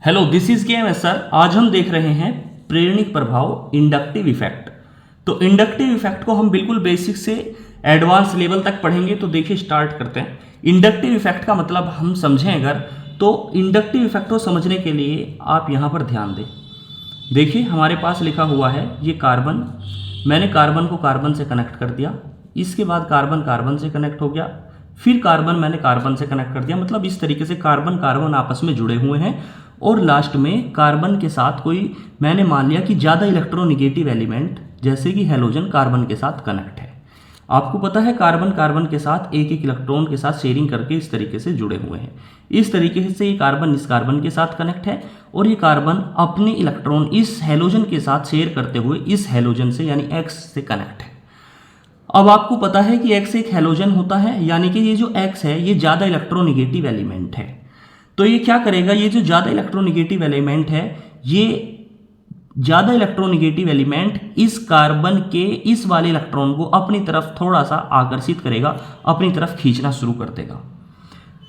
Hello, this is के M S sir. आज हम देख रहे हैं प्रेरणिक प्रभाव, इंडक्टिव इफेक्ट। तो इंडक्टिव इफेक्ट को हम बिल्कुल बेसिक से एडवांस लेवल तक पढ़ेंगे। तो देखिए, स्टार्ट करते हैं। इंडक्टिव इफेक्ट का मतलब हम समझें अगर, तो इंडक्टिव इफेक्ट को समझने के लिए आप यहाँ पर ध्यान दें। देखिए, हमारे पास लिखा हुआ है ये कार्बन। मैंने कार्बन को कार्बन से कनेक्ट कर दिया, इसके बाद कार्बन कार्बन से कनेक्ट हो गया, फिर कार्बन मैंने कार्बन से कनेक्ट कर दिया। मतलब इस तरीके से कार्बन कार्बन आपस में जुड़े हुए हैं। और लास्ट में कार्बन के साथ कोई मैंने मान लिया कि ज़्यादा इलेक्ट्रोनिगेटिव एलिमेंट जैसे कि हैलोजन कार्बन के साथ कनेक्ट है। आपको पता है कार्बन कार्बन के साथ एक एक इलेक्ट्रॉन के साथ शेयरिंग करके इस तरीके से जुड़े हुए हैं। इस तरीके से ये कार्बन इस कार्बन के साथ कनेक्ट है और ये कार्बन अपने इलेक्ट्रॉन इस हैलोजन के साथ शेयर करते हुए इस हैलोजन से यानी X से कनेक्ट है। अब आपको पता है कि X एक हैलोजन होता है, यानी कि ये जो X है ये ज़्यादा इलेक्ट्रोनिगेटिव एलिमेंट है। तो ये क्या करेगा, ये जो ज़्यादा इलेक्ट्रोनिगेटिव एलिमेंट है, ये ज़्यादा इलेक्ट्रोनिगेटिव एलिमेंट इस कार्बन के इस वाले इलेक्ट्रॉन को अपनी तरफ थोड़ा सा आकर्षित करेगा, अपनी तरफ खींचना शुरू कर देगा।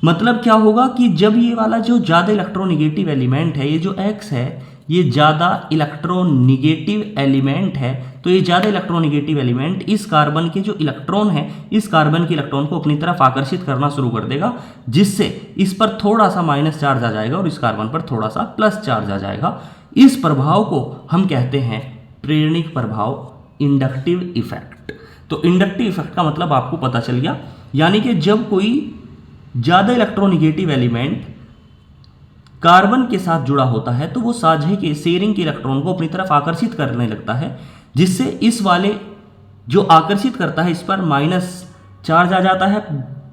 मतलब क्या होगा कि जब ये वाला जो ज़्यादा इलेक्ट्रोनिगेटिव एलिमेंट है, ये जो X है, ये ज़्यादा इलेक्ट्रोनिगेटिव एलिमेंट है, तो ये ज़्यादा इलेक्ट्रोनिगेटिव एलिमेंट इस कार्बन के जो इलेक्ट्रॉन है, इस कार्बन के इलेक्ट्रॉन को अपनी तरफ आकर्षित करना शुरू कर देगा, जिससे इस पर थोड़ा सा माइनस चार्ज आ जाएगा और इस कार्बन पर थोड़ा सा प्लस चार्ज आ जाएगा। इस प्रभाव को हम कहते हैं प्रेरणिक प्रभाव, इंडक्टिव इफेक्ट। तो इंडक्टिव इफेक्ट का मतलब आपको पता चल गया, यानी कि जब कोई ज़्यादा इलेक्ट्रोनिगेटिव एलिमेंट कार्बन के साथ जुड़ा होता है तो वो साझे के शेयरिंग के इलेक्ट्रॉन को अपनी तरफ आकर्षित करने लगता है, जिससे इस वाले जो आकर्षित करता है इस पर माइनस चार्ज आ जाता है,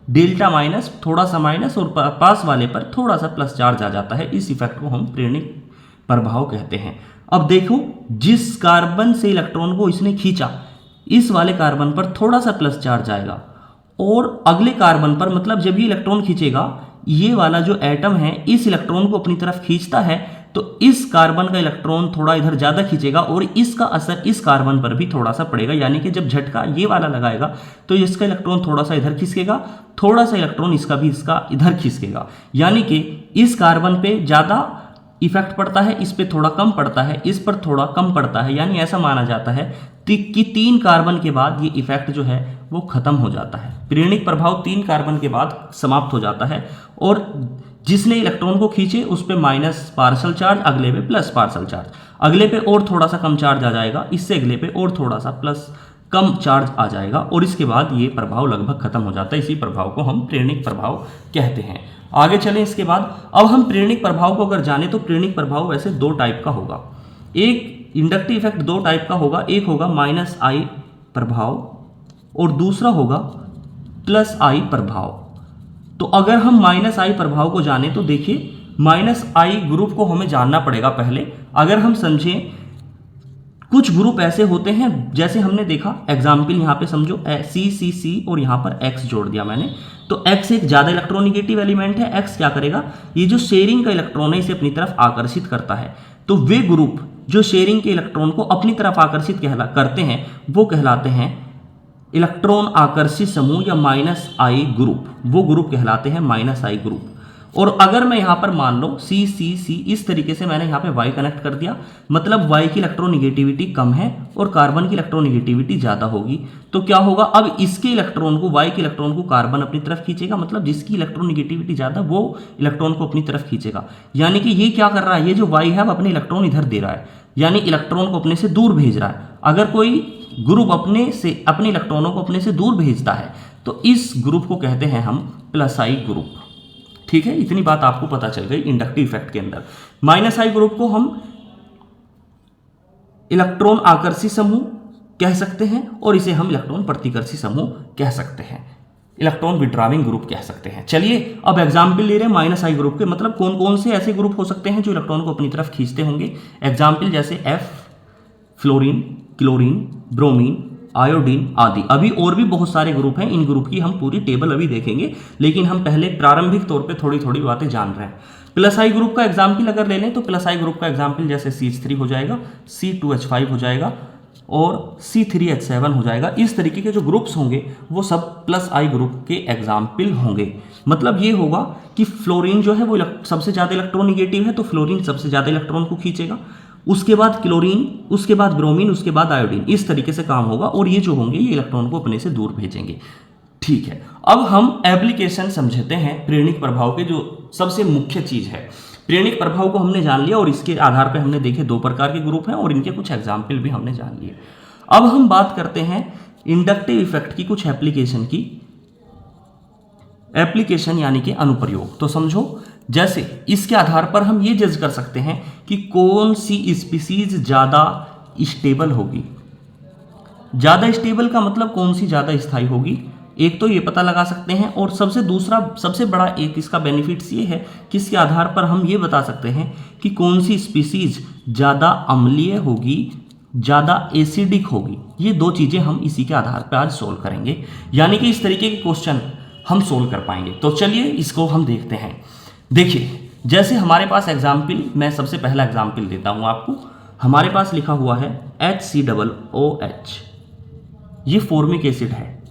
डेल्टा माइनस, थोड़ा सा माइनस, और पास वाले पर थोड़ा सा प्लस चार्ज आ जाता है। इस इफेक्ट को हम प्रेरणिक प्रभाव कहते हैं। अब देखो, जिस कार्बन से इलेक्ट्रॉन को इसने खींचा, इस वाले कार्बन पर थोड़ा सा प्लस चार्ज आएगा और अगले कार्बन पर, मतलब जब ये इलेक्ट्रॉन खींचेगा, ये वाला जो एटम है इस इलेक्ट्रॉन को अपनी तरफ खींचता है, तो इस कार्बन का इलेक्ट्रॉन थोड़ा इधर ज़्यादा खींचेगा और इसका असर इस कार्बन पर भी थोड़ा सा पड़ेगा। यानी कि जब झटका ये वाला लगाएगा तो इसका इलेक्ट्रॉन थोड़ा सा इधर खिसकेगा, थोड़ा सा इलेक्ट्रॉन इसका भी इसका इधर खिसकेगा। यानी कि इस कार्बन पे ज़्यादा इफेक्ट पड़ता है, इस पे थोड़ा कम पड़ता है, इस पर थोड़ा कम पड़ता है। यानी ऐसा माना जाता है कि 3 कार्बन के बाद ये इफेक्ट जो है वो खत्म हो जाता है। प्रेरणिक प्रभाव 3 कार्बन के बाद समाप्त हो जाता है और जिसने इलेक्ट्रॉन को खींचे उस पे माइनस पार्शल चार्ज, अगले पे प्लस पार्शल चार्ज, अगले पे और थोड़ा सा कम चार्ज आ जाएगा, इससे अगले पे और थोड़ा सा प्लस कम चार्ज आ जाएगा और इसके बाद ये प्रभाव लगभग खत्म हो जाता है। इसी प्रभाव को हम प्रेरणिक प्रभाव कहते हैं। आगे चलें। इसके बाद अब हम प्रेरणिक प्रभाव को अगर जाने तो प्रेरणिक प्रभाव वैसे 2 टाइप का होगा। एक इंडक्टिव इफेक्ट 2 टाइप का होगा, एक होगा -I प्रभाव और दूसरा होगा +I प्रभाव। तो अगर हम -I प्रभाव को जाने तो देखिए, -I ग्रुप को हमें जानना पड़ेगा पहले। अगर हम समझें, कुछ ग्रुप ऐसे होते हैं, जैसे हमने देखा एग्जाम्पल यहाँ पे समझो C और यहाँ पर X जोड़ दिया मैंने, तो X एक ज़्यादा इलेक्ट्रोनिगेटिव एलिमेंट है। X क्या करेगा, ये जो शेयरिंग का इलेक्ट्रॉन है इसे अपनी तरफ आकर्षित करता है। तो वे ग्रुप जो शेयरिंग के इलेक्ट्रॉन को अपनी तरफ आकर्षित करते हैं वो कहलाते हैं इलेक्ट्रॉन आकर्षित समूह या -I ग्रुप। वो ग्रुप कहलाते हैं -I ग्रुप। और अगर मैं यहाँ पर मान लो C इस तरीके से मैंने यहाँ पे Y कनेक्ट कर दिया, मतलब Y की इलेक्ट्रोनिगेटिविटी कम है और कार्बन की इलेक्ट्रोनिगेटिविटी ज़्यादा होगी। तो क्या होगा, अब इसके इलेक्ट्रॉन को, Y के इलेक्ट्रॉन को कार्बन अपनी तरफ खींचेगा, मतलब जिसकी इलेक्ट्रोनिगेटिविटी ज़्यादा वो इलेक्ट्रॉन को अपनी तरफ खींचेगा। यानी कि ये क्या कर रहा है, ये जो Y है वो अपने इलेक्ट्रॉन इधर दे रहा है, यानी इलेक्ट्रॉन को अपने से दूर भेज रहा है। अगर कोई ग्रुप अपने इलेक्ट्रॉनों को अपने से दूर भेजता है तो इस ग्रुप को कहते हैं हम +I ग्रुप। ठीक है, इतनी बात आपको पता चल गई इंडक्टिव इफेक्ट के अंदर। -I ग्रुप को हम इलेक्ट्रॉन आकर्षी समूह कह सकते हैं और इसे हम इलेक्ट्रॉन प्रतिकर्षी समूह कह सकते हैं, इलेक्ट्रॉन विड्रॉविंग ग्रुप कह सकते हैं। चलिए अब एग्जाम्पल ले रहे हैं -I ग्रुप के, मतलब कौन कौन से ऐसे ग्रुप हो सकते हैं जो इलेक्ट्रॉन को अपनी तरफ खींचते होंगे। एग्जाम्पल जैसे F, fluorine, chlorine, bromine, iodine आदि। अभी और भी बहुत सारे ग्रुप हैं, इन ग्रुप की हम पूरी टेबल अभी देखेंगे, लेकिन हम पहले प्रारंभिक तौर पे थोड़ी थोड़ी बातें जान रहे हैं। +I ग्रुप का एग्जाम्पल अगर ले लें तो +I ग्रुप का एग्जाम्पल जैसे CH3 हो जाएगा, C2H5 हो जाएगा, और C3H7 हो जाएगा। इस तरीके के जो ग्रुप्स होंगे वो सब प्लस आई ग्रुप के एग्जाम्पल होंगे। मतलब ये होगा कि फ्लोरीन जो है वो सबसे ज़्यादा इलेक्ट्रोनिगेटिव है, तो फ्लोरीन सबसे ज़्यादा इलेक्ट्रॉन को खींचेगा, उसके बाद क्लोरीन, उसके बाद ब्रोमीन, उसके बाद आयोडीन। इस तरीके से काम होगा और ये जो होंगे ये इलेक्ट्रॉन को अपने से दूर भेजेंगे। ठीक है, अब हम एप्लीकेशन समझते हैं प्रेरणिक प्रभाव के, जो सबसे मुख्य चीज़ है। प्रेरणिक प्रभाव को हमने जान लिया और इसके आधार पर हमने देखे दो प्रकार के ग्रुप हैं और इनके कुछ एग्जाम्पल भी हमने जान लिए। अब हम बात करते हैं इंडक्टिव इफेक्ट की, कुछ एप्लीकेशन की। एप्लीकेशन यानी कि अनुप्रयोग। तो समझो, जैसे इसके आधार पर हम ये जज कर सकते हैं कि कौन सी स्पीसीज ज़्यादा स्टेबल होगी। ज़्यादा स्टेबल का मतलब कौन सी ज़्यादा स्थायी होगी, एक तो ये पता लगा सकते हैं। और सबसे बड़ा एक इसका बेनिफिट्स ये है कि इसके आधार पर हम ये बता सकते हैं कि कौन सी स्पीसीज ज़्यादा अम्लीय होगी, ज़्यादा एसिडिक होगी। ये दो चीज़ें हम इसी के आधार पर आज सोल्व करेंगे, यानी कि इस तरीके के क्वेश्चन हम सोल्व कर पाएंगे। तो चलिए इसको हम देखते हैं। देखिए, जैसे हमारे पास एग्जाम्पल, मैं सबसे पहला एग्जाम्पल देता हूँ आपको। हमारे पास लिखा हुआ है HCOOH, ये फॉर्मिक एसिड है,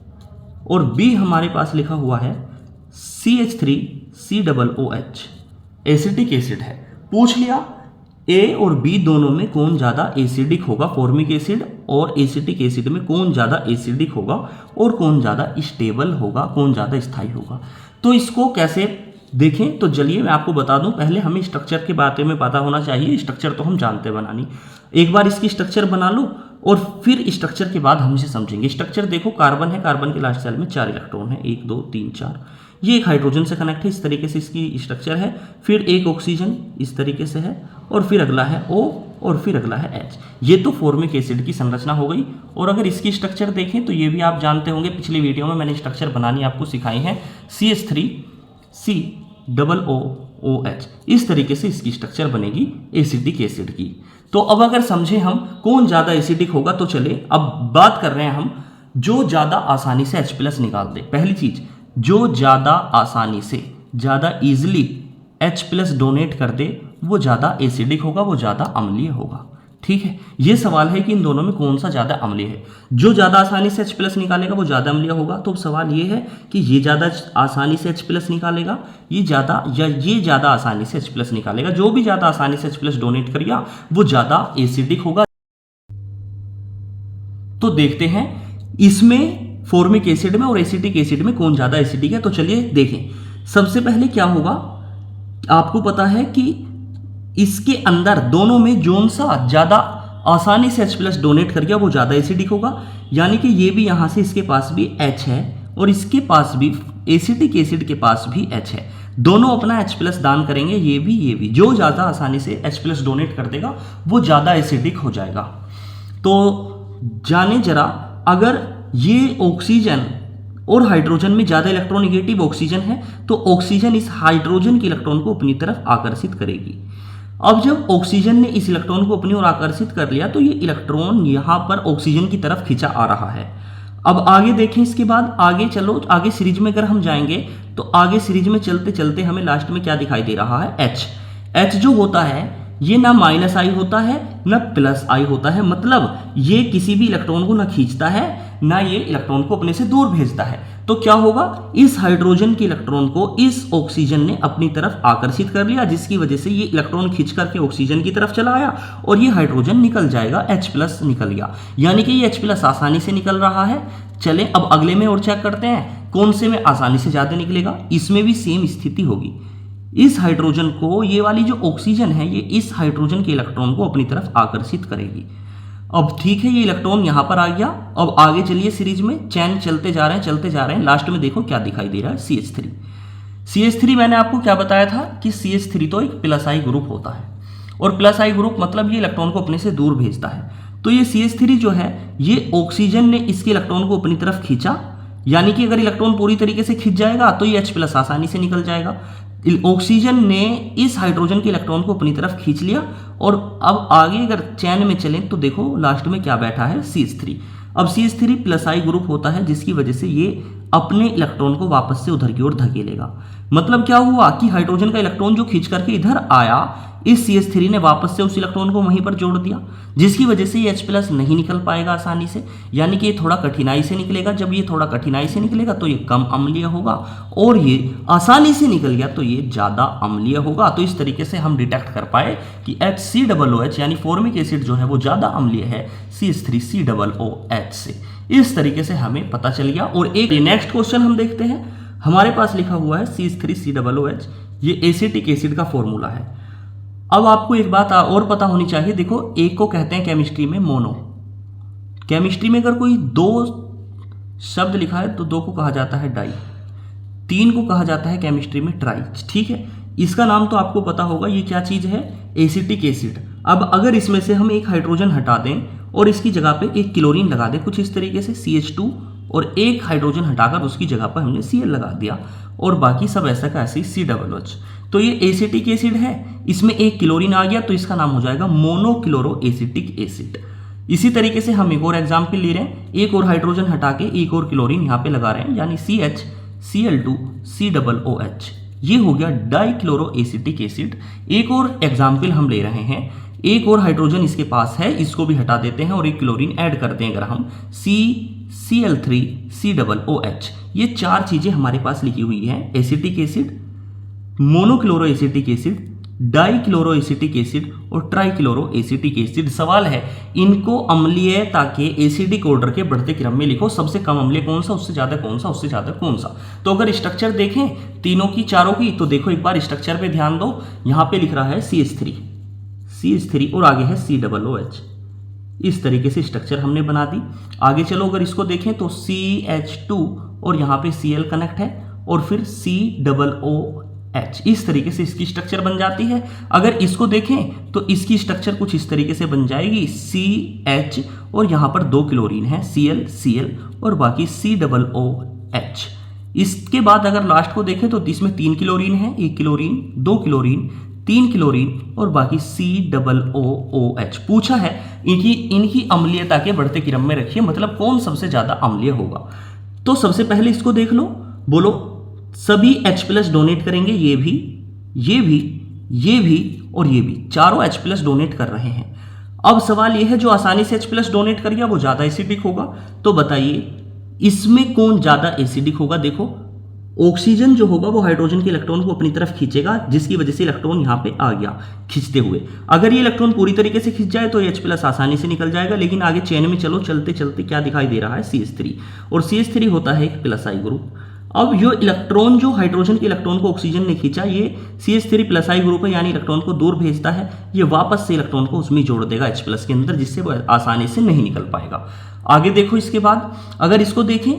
और B हमारे पास लिखा हुआ है CH3COOH, एसिटिक एसिड है। पूछ लिया A और B दोनों में कौन ज़्यादा एसिडिक होगा, फॉर्मिक एसिड और एसिटिक एसिड में कौन ज़्यादा एसिडिक होगा और कौन ज़्यादा स्टेबल होगा, कौन ज़्यादा स्थायी होगा। तो इसको कैसे देखें, तो चलिए मैं आपको बता दूं। पहले हमें स्ट्रक्चर के बारे में पता होना चाहिए, स्ट्रक्चर तो हम जानते बनानी। एक बार इसकी स्ट्रक्चर बना लो और फिर स्ट्रक्चर के बाद हम इसे समझेंगे। स्ट्रक्चर देखो, कार्बन है, कार्बन के लास्ट सेल में 4 इलेक्ट्रॉन है, 1 2 3 4। ये एक हाइड्रोजन से कनेक्ट है, इस तरीके से इसकी स्ट्रक्चर है। फिर एक ऑक्सीजन इस तरीके से है, और फिर अगला है O, और फिर अगला है H। ये तो फॉर्मिक एसिड की संरचना हो गई। और अगर इसकी स्ट्रक्चर देखें तो ये भी आप जानते होंगे, पिछली वीडियो में मैंने स्ट्रक्चर बनानी आपको सिखाई है। CH3COOH, इस तरीके से इसकी स्ट्रक्चर बनेगी एसिडिक एसिड की। तो अब अगर समझे हम कौन ज़्यादा एसिडिक होगा, तो चले अब बात कर रहे हैं हम जो ज़्यादा आसानी से H+ निकाल दे। पहली चीज़, जो ज़्यादा आसानी से, ज़्यादा ईजिली H+ डोनेट कर दे वो ज़्यादा एसिडिक होगा, वो ज़्यादा अम्लीय होगा। ठीक है, ये सवाल है कि इन दोनों में कौन सा ज़्यादा अम्लीय है। जो ज़्यादा आसानी से H+ निकालेगा वो ज़्यादा अम्लीय होगा। तो सवाल ये है कि ये ज़्यादा आसानी से H+ निकालेगा, ये ज़्यादा, या ये ज़्यादा आसानी से H+ निकालेगा। जो भी ज़्यादा आसानी से H+ डोनेट करेगा वो ज़्यादा एसिडिक होगा। तो देखते हैं इसमें फॉर्मिक एसिड में और एसिटिक एसिड में कौन ज़्यादा एसिडिक है। तो चलिए देखें, सबसे पहले क्या होगा, आपको पता है कि इसके अंदर दोनों में जोन सा ज़्यादा आसानी से H+ डोनेट कर गया वो ज़्यादा एसिडिक होगा। यानी कि ये भी यहाँ से इसके पास भी H है और इसके पास भी एसिटिक एसिड के पास भी H है। दोनों अपना H+ दान करेंगे, ये भी। जो ज़्यादा आसानी से H+ डोनेट कर देगा वो ज़्यादा एसिडिक हो जाएगा। तो जाने जरा, अगर ये ऑक्सीजन और हाइड्रोजन में ज़्यादा इलेक्ट्रोनिगेटिव ऑक्सीजन है तो ऑक्सीजन इस हाइड्रोजन के इलेक्ट्रॉन को अपनी तरफ आकर्षित करेगी। अब जब ऑक्सीजन ने इस इलेक्ट्रॉन को अपनी ओर आकर्षित कर लिया तो ये इलेक्ट्रॉन यहाँ पर ऑक्सीजन की तरफ खींचा आ रहा है। अब आगे देखें, इसके बाद आगे चलो, आगे सीरीज में अगर हम जाएंगे तो आगे सीरीज में चलते चलते हमें लास्ट में क्या दिखाई दे रहा है, H जो होता है ये ना -I होता है ना +I होता है। मतलब ये किसी भी इलेक्ट्रॉन को ना खींचता है ना ये इलेक्ट्रॉन को अपने से दूर भेजता है। तो क्या होगा, इस हाइड्रोजन के इलेक्ट्रॉन को इस ऑक्सीजन ने अपनी तरफ आकर्षित कर लिया, जिसकी वजह से ये इलेक्ट्रॉन खींच करके ऑक्सीजन की तरफ चला आया और ये हाइड्रोजन निकल जाएगा, H+ निकल गया। यानी कि ये H+ आसानी से निकल रहा है। चलें अब अगले में और चेक करते हैं कौन से में आसानी से ज़्यादा निकलेगा। इसमें भी सेम स्थिति होगी। इस हाइड्रोजन को, ये वाली जो ऑक्सीजन है, ये इस हाइड्रोजन के इलेक्ट्रॉन को अपनी तरफ आकर्षित करेगी। अब ठीक है, ये इलेक्ट्रॉन यहाँ पर आ गया। अब आगे चलिए सीरीज में, चैन चलते जा रहे हैं। लास्ट में देखो क्या दिखाई दे रहा है, CH3 मैंने आपको क्या बताया था कि CH3 तो एक +I ग्रुप होता है, और +I ग्रुप मतलब ये इलेक्ट्रॉन को अपने से दूर भेजता है। तो ये CH3 जो है, ये ऑक्सीजन ने इसके इलेक्ट्रॉन को अपनी तरफ खींचा, यानी कि अगर इलेक्ट्रॉन पूरी तरीके से खिंच जाएगा तो ये H+ आसानी से निकल जाएगा। ऑक्सीजन ने इस हाइड्रोजन के इलेक्ट्रॉन को अपनी तरफ खींच लिया। और अब आगे अगर चैन में चलें तो देखो लास्ट में क्या बैठा है, CH3। अब CH3 +I ग्रुप होता है, जिसकी वजह से ये अपने इलेक्ट्रॉन को वापस से उधर की ओर धकेलेगा। मतलब क्या हुआ कि हाइड्रोजन का इलेक्ट्रॉन जो खींच करके इधर आया, इस CH3 ने वापस से उस इलेक्ट्रॉन को वहीं पर जोड़ दिया, जिसकी वजह से ये H+ नहीं निकल पाएगा आसानी से, यानी कि ये थोड़ा कठिनाई से निकलेगा। जब ये थोड़ा कठिनाई से निकलेगा तो ये कम अम्लीय होगा, और ये आसानी से निकल गया तो ये ज़्यादा अम्लीय होगा। तो इस तरीके से हम डिटेक्ट कर पाए कि HCOOH यानी फॉर्मिक एसिड जो है वो ज़्यादा अम्लीय है CH3COOH से। इस तरीके से हमें पता चल गया। और एक नेक्स्ट क्वेश्चन हम देखते हैं, हमारे पास लिखा हुआ है CH3COOH, ये एसिटिक एसिड का फॉर्मूला है। अब आपको एक बात और पता होनी चाहिए, देखो एक को कहते हैं केमिस्ट्री में मोनो, केमिस्ट्री में अगर कोई दो शब्द लिखा है तो दो को कहा जाता है डाई, तीन को कहा जाता है केमिस्ट्री में ट्राई, ठीक है। इसका नाम तो आपको पता होगा, ये क्या चीज़ है, एसिटिक एसिड। अब अगर इसमें से हम एक हाइड्रोजन हटा दें और इसकी जगह पे एक क्लोरीन लगा दें कुछ इस तरीके से CH2, और एक हाइड्रोजन हटाकर उसकी जगह पर हमने Cl लगा दिया, और बाकी सब ऐसा का ऐसे COOH, तो ये एसिटिक एसिड है। इसमें एक क्लोरीन आ गया तो इसका नाम हो जाएगा मोनोक्लोरो एसिटिक एसिड। इसी तरीके से हम एक और एग्जाम्पल ले रहे हैं, एक और हाइड्रोजन हटा के एक और क्लोरीन यहाँ पे लगा रहे हैं, यानी CHCl2COOH, ये हो गया डाइक्लोरो एसिटिक एसिड। एक और एग्जाम्पल हम ले रहे हैं, एक और हाइड्रोजन इसके पास है, इसको भी हटा देते हैं और एक क्लोरीन ऐड करते हैं अगर हम, CCl3COOH। ये चार चीजें हमारे पास लिखी हुई हैं, acetic acid, monochloro acetic acid, dichloro acetic acid और ट्राइक्लोरो एसिटिक एसिड। सवाल है इनको अम्लीयता के एसिडिक ऑर्डर के बढ़ते क्रम में लिखो, सबसे कम अम्लीय कौन सा, उससे ज्यादा कौन सा, उससे ज्यादा कौन सा। तो अगर स्ट्रक्चर देखें तीनों की चारों की, तो देखो एक बार स्ट्रक्चर पे ध्यान दो, यहां पे लिख रहा है CH3 और आगे है COOH। इस तरीके से स्ट्रक्चर हमने बना दी। आगे चलो अगर इसको देखें तो CH2 और यहाँ पे Cl कनेक्ट है और फिर COOH, इस तरीके से इसकी स्ट्रक्चर बन जाती है। अगर इसको देखें तो इसकी स्ट्रक्चर कुछ इस तरीके से बन जाएगी, CH और यहाँ पर दो क्लोरीन है Cl और बाकी COOH। इसके बाद अगर लास्ट को देखें तो इसमें 3 क्लोरीन है, एक क्लोरीन, 2 क्लोरीन, 3 क्लोरीन और बाकी COOH। पूछा है इनकी अम्लीयता के बढ़ते क्रम में रखिए, मतलब कौन सबसे ज्यादा अम्लीय होगा। तो सबसे पहले इसको देख लो, बोलो सभी H+ डोनेट करेंगे, ये भी, ये भी, ये भी और ये भी, चारों H+ डोनेट कर रहे हैं। अब सवाल ये है जो आसानी से H+ डोनेट कर गया वो ज्यादा एसिडिक होगा, तो बताइए इसमें कौन ज्यादा एसिडिक होगा। देखो ऑक्सीजन जो होगा वो हाइड्रोजन के इलेक्ट्रॉन को अपनी तरफ खींचेगा, जिसकी वजह से इलेक्ट्रॉन यहाँ पे आ गया खींचते हुए। अगर ये इलेक्ट्रॉन पूरी तरीके से खींच जाए तो ये H+ आसानी से निकल जाएगा, लेकिन आगे चेन में चलो, चलते चलते क्या दिखाई दे रहा है, CH3, और CH3 होता है एक +I ग्रुप। अब ये इलेक्ट्रॉन जो हाइड्रोजन के इलेक्ट्रॉन को ऑक्सीजन ने खींचा, ये CH3+I ग्रुप है, यानी इलेक्ट्रॉन को दूर भेजता है, ये वापस से इलेक्ट्रॉन को उसमें जोड़ देगा H+ के अंदर, जिससे वो आसानी से नहीं निकल पाएगा। आगे देखो इसके बाद अगर इसको देखें,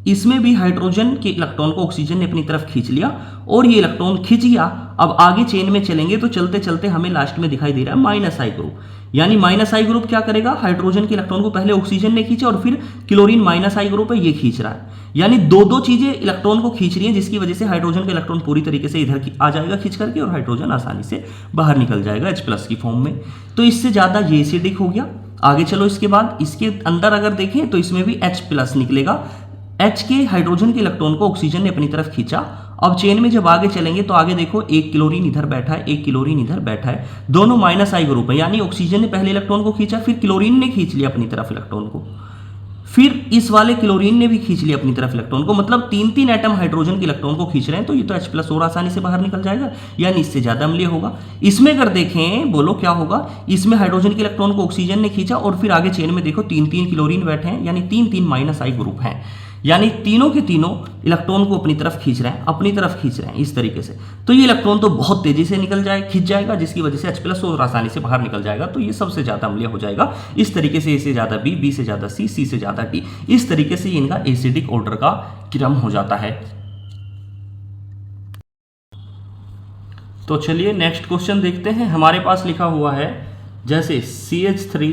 इसमें भी हाइड्रोजन के इलेक्ट्रॉन को ऑक्सीजन ने अपनी तरफ खींच लिया और ये इलेक्ट्रॉन खींच गया। अब आगे चेन में चलेंगे तो चलते चलते हमें लास्ट में दिखाई दे रहा है -I ग्रुप, यानी -I ग्रुप क्या करेगा, हाइड्रोजन के इलेक्ट्रॉन को पहले ऑक्सीजन ने खींचा और फिर क्लोरीन -I ग्रुप है ये खींच रहा है, यानी दो चीजें इलेक्ट्रॉन को खींच रही हैं, जिसकी वजह से हाइड्रोजन का इलेक्ट्रॉन पूरी तरीके से इधर आ जाएगा खींच करके और हाइड्रोजन आसानी से बाहर निकल जाएगा H+ की फॉर्म में। तो इससे ज्यादा ये एसिडिक हो गया। आगे चलो इसके बाद इसके अंदर अगर देखें तो इसमें भी H+ निकलेगा, H के हाइड्रोजन के इलेक्ट्रॉन को ऑक्सीजन ने अपनी तरफ खींचा। अब चेन में जब आगे चलेंगे तो आगे देखो एक क्लोरीन इधर बैठा है, एक क्लोरीन इधर बैठा है, दोनों -I ग्रुप है, यानी ऑक्सीजन ने पहले इलेक्ट्रॉन को खींचा, फिर क्लोरीन ने खींच लिया अपनी तरफ इलेक्ट्रॉन को, फिर इस वाले क्लोरीन ने भी खींच लिया अपनी तरफ इलेक्ट्रॉन को, मतलब 3 एटम हाइड्रोजन के इलेक्ट्रॉन को खींच रहे हैं। तो ये तो H+ और आसानी से बाहर निकल जाएगा, यानी इससे ज्यादा अम्लीय होगा। इसमें अगर देखें, बोलो क्या होगा, इसमें हाइड्रोजन के इलेक्ट्रॉन को ऑक्सीजन ने खींचा और फिर आगे चेन में देखो 3 क्लोरीन बैठे हैं, यानी 3 -I ग्रुप हैं, यानी तीनों के तीनों इलेक्ट्रॉन को अपनी तरफ खींच रहे हैं, इस तरीके से। तो ये इलेक्ट्रॉन तो बहुत तेजी से खींच जाएगा, जिसकी वजह से H+ और आसानी से बाहर निकल जाएगा, तो ये सबसे ज्यादा अम्लीय हो जाएगा। इस तरीके से A से ज्यादा B, B से ज्यादा C, C से ज्यादा D, इस तरीके से इनका एसिडिक ऑर्डर का क्रम हो जाता है। तो चलिए नेक्स्ट क्वेश्चन देखते हैं। हमारे पास लिखा हुआ है जैसे CH3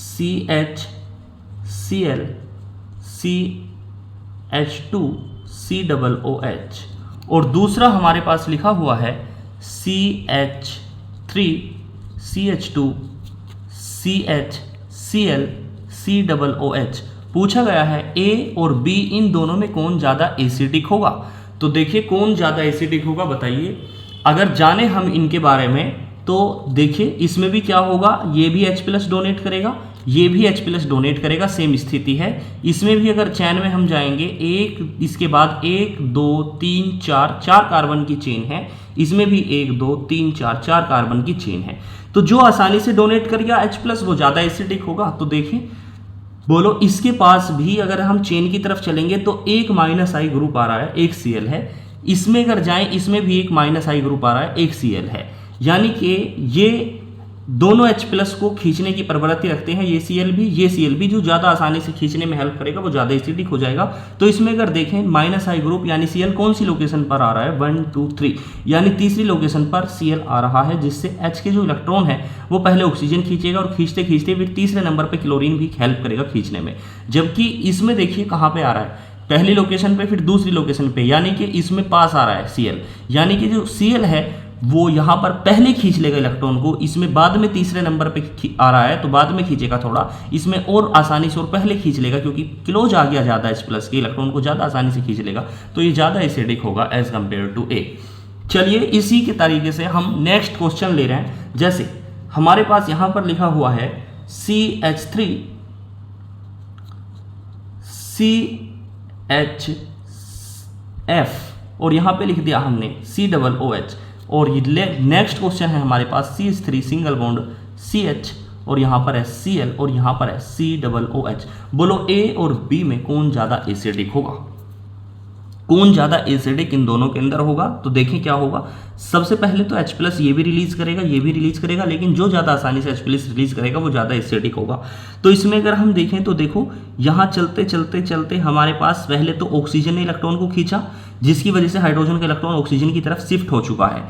CH Cl CH2 COOH, और दूसरा हमारे पास लिखा हुआ है CH3 CH2 CH Cl COOH। पूछा गया है A और B इन दोनों में कौन ज़्यादा एसिडिक होगा। तो देखिए कौन ज़्यादा एसिडिक होगा बताइए। अगर जाने हम इनके बारे में तो देखिए इसमें भी क्या होगा, ये भी H+ डोनेट करेगा, ये भी H+ डोनेट करेगा, सेम स्थिति है। इसमें भी अगर चैन में हम जाएंगे, एक इसके बाद 1 2 3 4 कार्बन की चेन है, इसमें भी 1 2 3 4 कार्बन की चेन है। तो जो आसानी से डोनेट करेगा H+ वो ज़्यादा एसिडिक होगा। तो देखिए बोलो इसके पास भी अगर हम चेन की तरफ चलेंगे तो एक -I ग्रुप आ रहा है, एक Cl है। इसमें अगर जाएं, इसमें भी एक -I ग्रुप आ रहा है, एक Cl है। यानी कि ये दोनों H+ को खींचने की प्रवृत्ति रखते हैं, ये Cl भी जो ज़्यादा आसानी से खींचने में हेल्प करेगा, वो ज़्यादा एसिडिक हो जाएगा। तो इसमें अगर देखें -I ग्रुप यानी Cl कौन सी लोकेशन पर आ रहा है, 1 2 3 यानी तीसरी लोकेशन पर Cl आ रहा है, जिससे H के जो इलेक्ट्रॉन है वो पहले ऑक्सीजन खींचेगा और खींचते खींचते फिर तीसरे नंबर पर क्लोरीन भी हेल्प करेगा खींचने में। जबकि इसमें देखिए कहाँ पे आ रहा है, पहली लोकेशन पे फिर दूसरी लोकेशन पे, यानी कि इसमें पास आ रहा है Cl, यानी कि जो Cl है वो यहाँ पर पहले खींच लेगा इलेक्ट्रॉन को, इसमें बाद में तीसरे नंबर पे आ रहा है तो बाद में खींचेगा थोड़ा, इसमें और आसानी से और पहले खींच लेगा क्योंकि क्लोज आ गया ज़्यादा H+ के, इलेक्ट्रॉन को ज़्यादा आसानी से खींच लेगा, तो ये ज़्यादा एसिडिक होगा एज कम्पेयर टू A। चलिए इसी के तरीके से हम नेक्स्ट क्वेश्चन ले रहे हैं। जैसे हमारे पास यहाँ पर लिखा हुआ है CH3 CHF और यहाँ पे लिख दिया हमने COOH, और ये नेक्स्ट क्वेश्चन है हमारे पास CH3 सिंगल बॉन्ड CH और यहाँ पर है Cl और यहाँ पर है COOH। बोलो A और B में कौन ज़्यादा एसिडिक होगा, कौन ज़्यादा एसिडिक इन दोनों के अंदर होगा। तो देखें क्या होगा, सबसे पहले तो H+ ये भी रिलीज करेगा, ये भी रिलीज करेगा, लेकिन जो ज़्यादा आसानी से H+ रिलीज करेगा वो ज़्यादा एसिडिक होगा। तो इसमें अगर हम देखें तो देखो यहाँ चलते चलते चलते हमारे पास पहले तो ऑक्सीजन ने इलेक्ट्रॉन को खींचा, जिसकी वजह से हाइड्रोजन का इलेक्ट्रॉन ऑक्सीजन की तरफ शिफ्ट हो चुका है।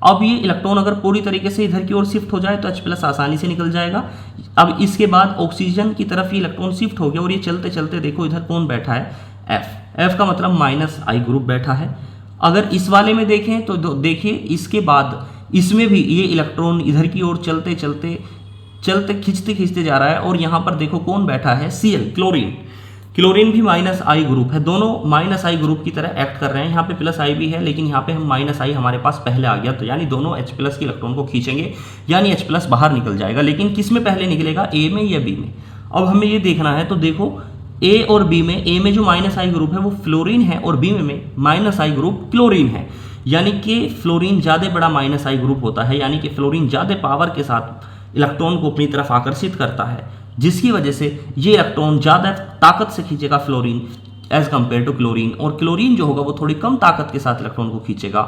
अब ये इलेक्ट्रॉन अगर पूरी तरीके से इधर की ओर शिफ्ट हो जाए तो H+ आसानी से निकल जाएगा। अब इसके बाद ऑक्सीजन की तरफ ये इलेक्ट्रॉन शिफ्ट हो गया और ये चलते चलते देखो इधर कौन बैठा है, F का मतलब -I ग्रुप बैठा है। अगर इस वाले में देखें तो देखिए इसके बाद इसमें भी ये इलेक्ट्रॉन इधर की ओर चलते चलते चलते खींचते खींचते जा रहा है और यहाँ पर देखो कौन बैठा है, Cl क्लोरीन भी -I ग्रुप है, दोनों -I ग्रुप की तरह एक्ट कर रहे हैं। यहाँ पे +I भी है लेकिन यहाँ पे हम -I हमारे पास पहले आ गया, तो यानी दोनों H+ के इलेक्ट्रॉन को खींचेंगे, यानी H+ बाहर निकल जाएगा। लेकिन किस में पहले निकलेगा, A में या B में। अब हमें ये देखना है, तो देखो A और B में, A में जो -I ग्रुप है वो फ्लोरीन है और B में -I ग्रुप क्लोरीन है, यानी कि फ्लोरीन ज़्यादा बड़ा -I ग्रुप होता है, यानी कि फ्लोरीन ज़्यादा पावर के साथ इलेक्ट्रॉन को अपनी तरफ आकर्षित करता है, जिसकी वजह से ये इलेक्ट्रॉन ज़्यादा ताकत से खींचेगा fluorine as compared to chlorine, और क्लोरीन जो होगा वो थोड़ी कम ताकत के साथ इलेक्ट्रॉन को खींचेगा,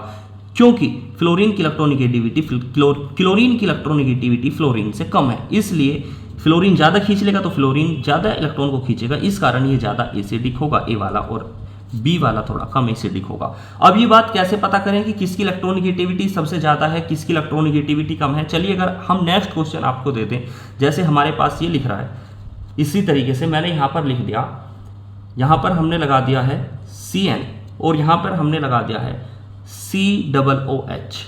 क्योंकि फ्लोरीन की इलेक्ट्रोनिगेटिविटी क्लोरीन की इलेक्ट्रोनिगेटिविटी फ्लोरीन से कम है, इसलिए फ्लोरीन ज़्यादा खींच लेगा तो फ्लोरीन ज़्यादा इलेक्ट्रॉन को खींचेगा, इस कारण ये ज़्यादा एसिडिक होगा A वाला, और B वाला थोड़ा कम एसिडिक होगा। अब ये बात कैसे पता करें कि किसकी इलेक्ट्रोनिगेटिविटी सबसे ज़्यादा है, किसकी इलेक्ट्रोनिगेटिविटी कम है। चलिए अगर हम नेक्स्ट क्वेश्चन आपको दे दें, जैसे हमारे पास ये लिख रहा है, इसी तरीके से मैंने यहाँ पर लिख दिया, यहाँ पर हमने लगा दिया है Cn और यहाँ पर हमने लगा दिया है COOH।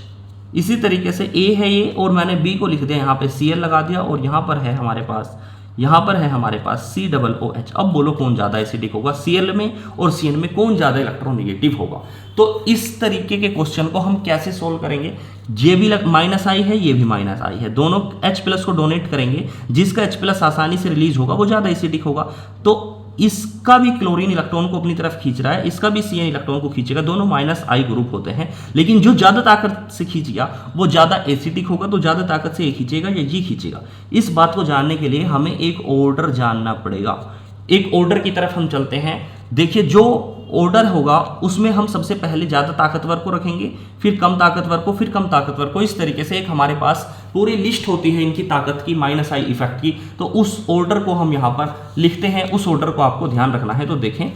इसी तरीके से A है ये और मैंने B को लिख दिया, यहाँ पे Cl लगा दिया और यहाँ पर है हमारे पास COOH। अब बोलो कौन ज़्यादा एसिडिक होगा, Cl में और Cn में कौन ज़्यादा इलेक्ट्रोनिगेटिव होगा। तो इस तरीके के क्वेश्चन को हम कैसे सोल्व करेंगे, ये भी -I है, ये भी -I है, दोनों H+ को डोनेट करेंगे, जिसका H+ आसानी से रिलीज होगा वो ज़्यादा एसिडिक होगा। तो इसका भी क्लोरीन इलेक्ट्रॉन को अपनी तरफ खींच रहा है, इसका भी Cn इलेक्ट्रॉन को खींचेगा, दोनों -I ग्रुप होते हैं, लेकिन जो ज़्यादा ताकत से खींचेगा वो ज़्यादा एसिडिक होगा, तो ज़्यादा ताकत से ये खींचेगा या ये खींचेगा। इस बात को जानने के लिए हमें एक ऑर्डर जानना पड़ेगा। एक ऑर्डर की तरफ हम चलते हैं। देखिए जो ऑर्डर होगा उसमें हम सबसे पहले ज़्यादा ताकतवर को रखेंगे, फिर कम ताकतवर को, फिर कम ताकतवर को, इस तरीके से एक हमारे पास पूरी लिस्ट होती है इनकी ताकत की, -I इफेक्ट की। तो उस ऑर्डर को हम यहाँ पर लिखते हैं, उस ऑर्डर को आपको ध्यान रखना है। तो देखें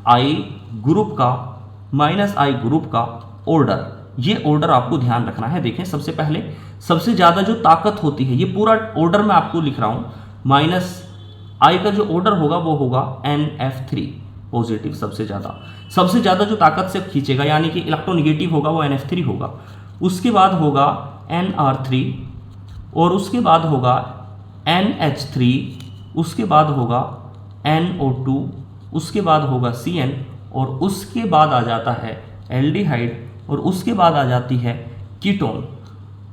-I ग्रुप का ऑर्डर, ये ऑर्डर आपको ध्यान रखना है। देखें सबसे पहले सबसे ज़्यादा जो ताकत होती है, ये पूरा ऑर्डर मैं आपको लिख रहा हूँ, -I का जो ऑर्डर होगा वो होगा NF3 पॉजिटिव, सबसे ज़्यादा जो ताकत से खींचेगा यानी कि इलेक्ट्रोनिगेटिव होगा वो NF3 होगा। उसके बाद होगा NR3 और उसके बाद होगा NH3, उसके बाद होगा NO2, उसके बाद होगा Cn और उसके बाद आ जाता है एल्डिहाइड, और उसके बाद आ जाती है कीटोन,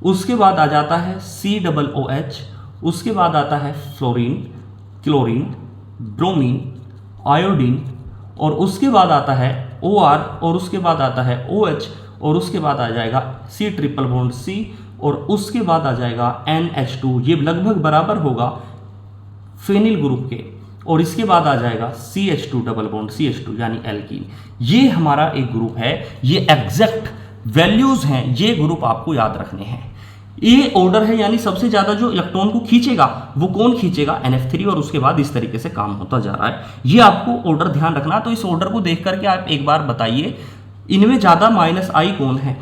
उसके बाद आ जाता है COOH, उसके बाद आता है फ्लोरीन, क्लोरीन, ब्रोमीन, आयोडीन, और उसके बाद आता है OR, और उसके बाद आता है OH, और उसके बाद आ जाएगा C≡C, और उसके बाद आ जाएगा NH2। ये लगभग बराबर होगा फेनिल ग्रुप के, और इसके बाद आ जाएगा CH2 डबल बॉन्ड CH2 यानी एल्कीन। ये हमारा एक ग्रुप है, ये एग्जैक्ट वैल्यूज हैं, ये ग्रुप आपको याद रखने हैं। ये ऑर्डर है, यानी सबसे ज्यादा जो इलेक्ट्रॉन को खींचेगा वो कौन खींचेगा, NF3, और उसके बाद इस तरीके से काम होता जा रहा है। ये आपको ऑर्डर ध्यान रखना। तो इस ऑर्डर को देख करके आप एक बार बताइए, इनमें ज्यादा -I कौन है,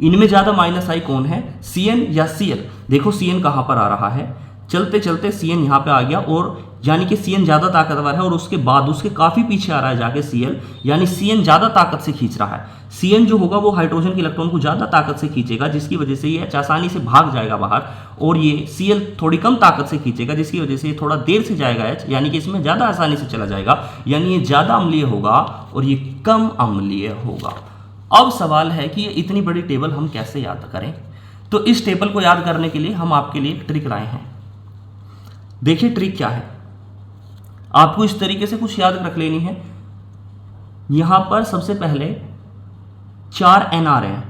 इनमें ज्यादा -I कौन है, CN या Cl। देखो CN कहां पर आ रहा है, चलते चलते CN यहां पे आ गया, और यानी कि CN ज्यादा ताकतवर है, और उसके बाद उसके काफी पीछे आ रहा है जाके Cl, यानी CN ज्यादा ताकत से खींच रहा है। CN जो होगा वो हाइड्रोजन के इलेक्ट्रॉन को ज्यादा ताकत से खींचेगा, जिसकी वजह से ये आसानी से भाग जाएगा बाहर, और ये Cl थोड़ी कम ताकत से खींचेगा, जिसकी वजह से ये थोड़ा देर से जाएगा H, यानी कि इसमें ज्यादा आसानी से चला जाएगा, यानी ये ज्यादा अम्लीय होगा और ये कम अम्लीय होगा। अब सवाल है कि ये इतनी बड़ी टेबल हम कैसे याद करें। तो इस टेबल को याद करने के लिए हम आपके लिए एक ट्रिक लाए हैं। देखिए ट्रिक क्या है, आपको इस तरीके से कुछ याद रख लेनी है। यहां पर सबसे पहले 4 N आ रहे हैं,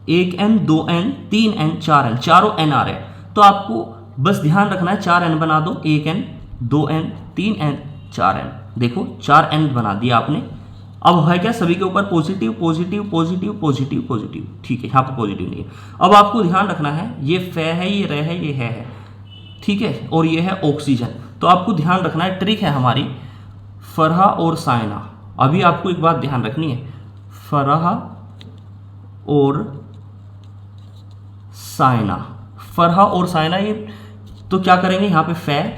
1 N, 2 N, 3 N, 4 N, चारों N आ रहे हैं। तो आपको बस ध्यान रखना है 4 N बना दो, 1 N, 2 N, 3 N, 4 N। देखो 4 N बना दिया आपने। अब है क्या, सभी के ऊपर positive positive positive positive positive, ठीक है, यहाँ पर पॉजिटिव नहीं है। अब आपको ध्यान रखना है, ये फे है, ये रे है, ये है, ठीक है, और ये है ऑक्सीजन। तो आपको ध्यान रखना है, ट्रिक है हमारी फरहा और साइना। अभी आपको एक बात ध्यान रखनी है, फरहा और साइना, फरहा और साइना, ये तो क्या करेंगे, यहाँ पे फे,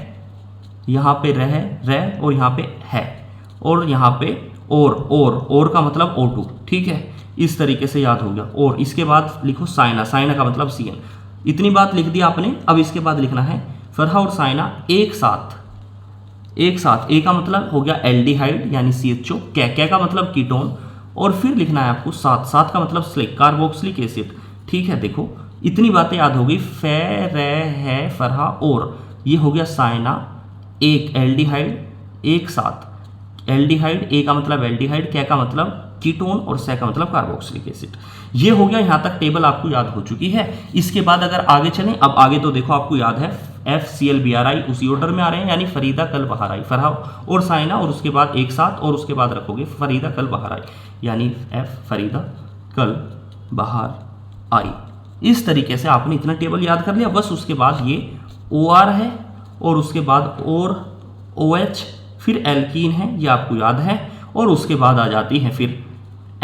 यहाँ पे रह, और यहाँ पे है, और यहाँ पे और का मतलब O2, ठीक है, इस तरीके से याद हो गया। और इसके बाद लिखो साइना, साइना का मतलब CN। इतनी बात लिख दी आपने। अब इसके बाद लिखना है फरहा और साइना एक साथ, ए का मतलब हो गया एल्डिहाइड यानी CHO, कै का मतलब कीटोन, और फिर लिखना है आपको साथ का मतलब स्लिक, कार्बोक्सिलिक एसिड, ठीक है। देखो इतनी बातें याद हो गई, फे रे है फरहा, और ये हो गया साइना, एक एल्डिहाइड, एक साथ एल्डिहाइड, ए का मतलब एल्डिहाइड, कै का मतलब कीटोन, और से का मतलब कार्बोक्सिलिक एसिड। ये हो गया, यहां तक टेबल आपको याद हो चुकी है। इसके बाद अगर आगे चलें, अब आगे तो देखो आपको याद है FClBrI उसी ऑर्डर में आ रहे हैं, यानी फरीदा कल बहाराई, फरहा और साइना, और उसके बाद एक साथ, और उसके बाद रखोगे फरीदा कल बहाराई, यानी F फरीदा कल बहार आई। इस तरीके से आपने इतना टेबल याद कर लिया। बस उसके बाद ये OR है, और उसके बाद और OH, फिर एल्कीन है, ये आपको याद है, और उसके बाद आ जाती है फिर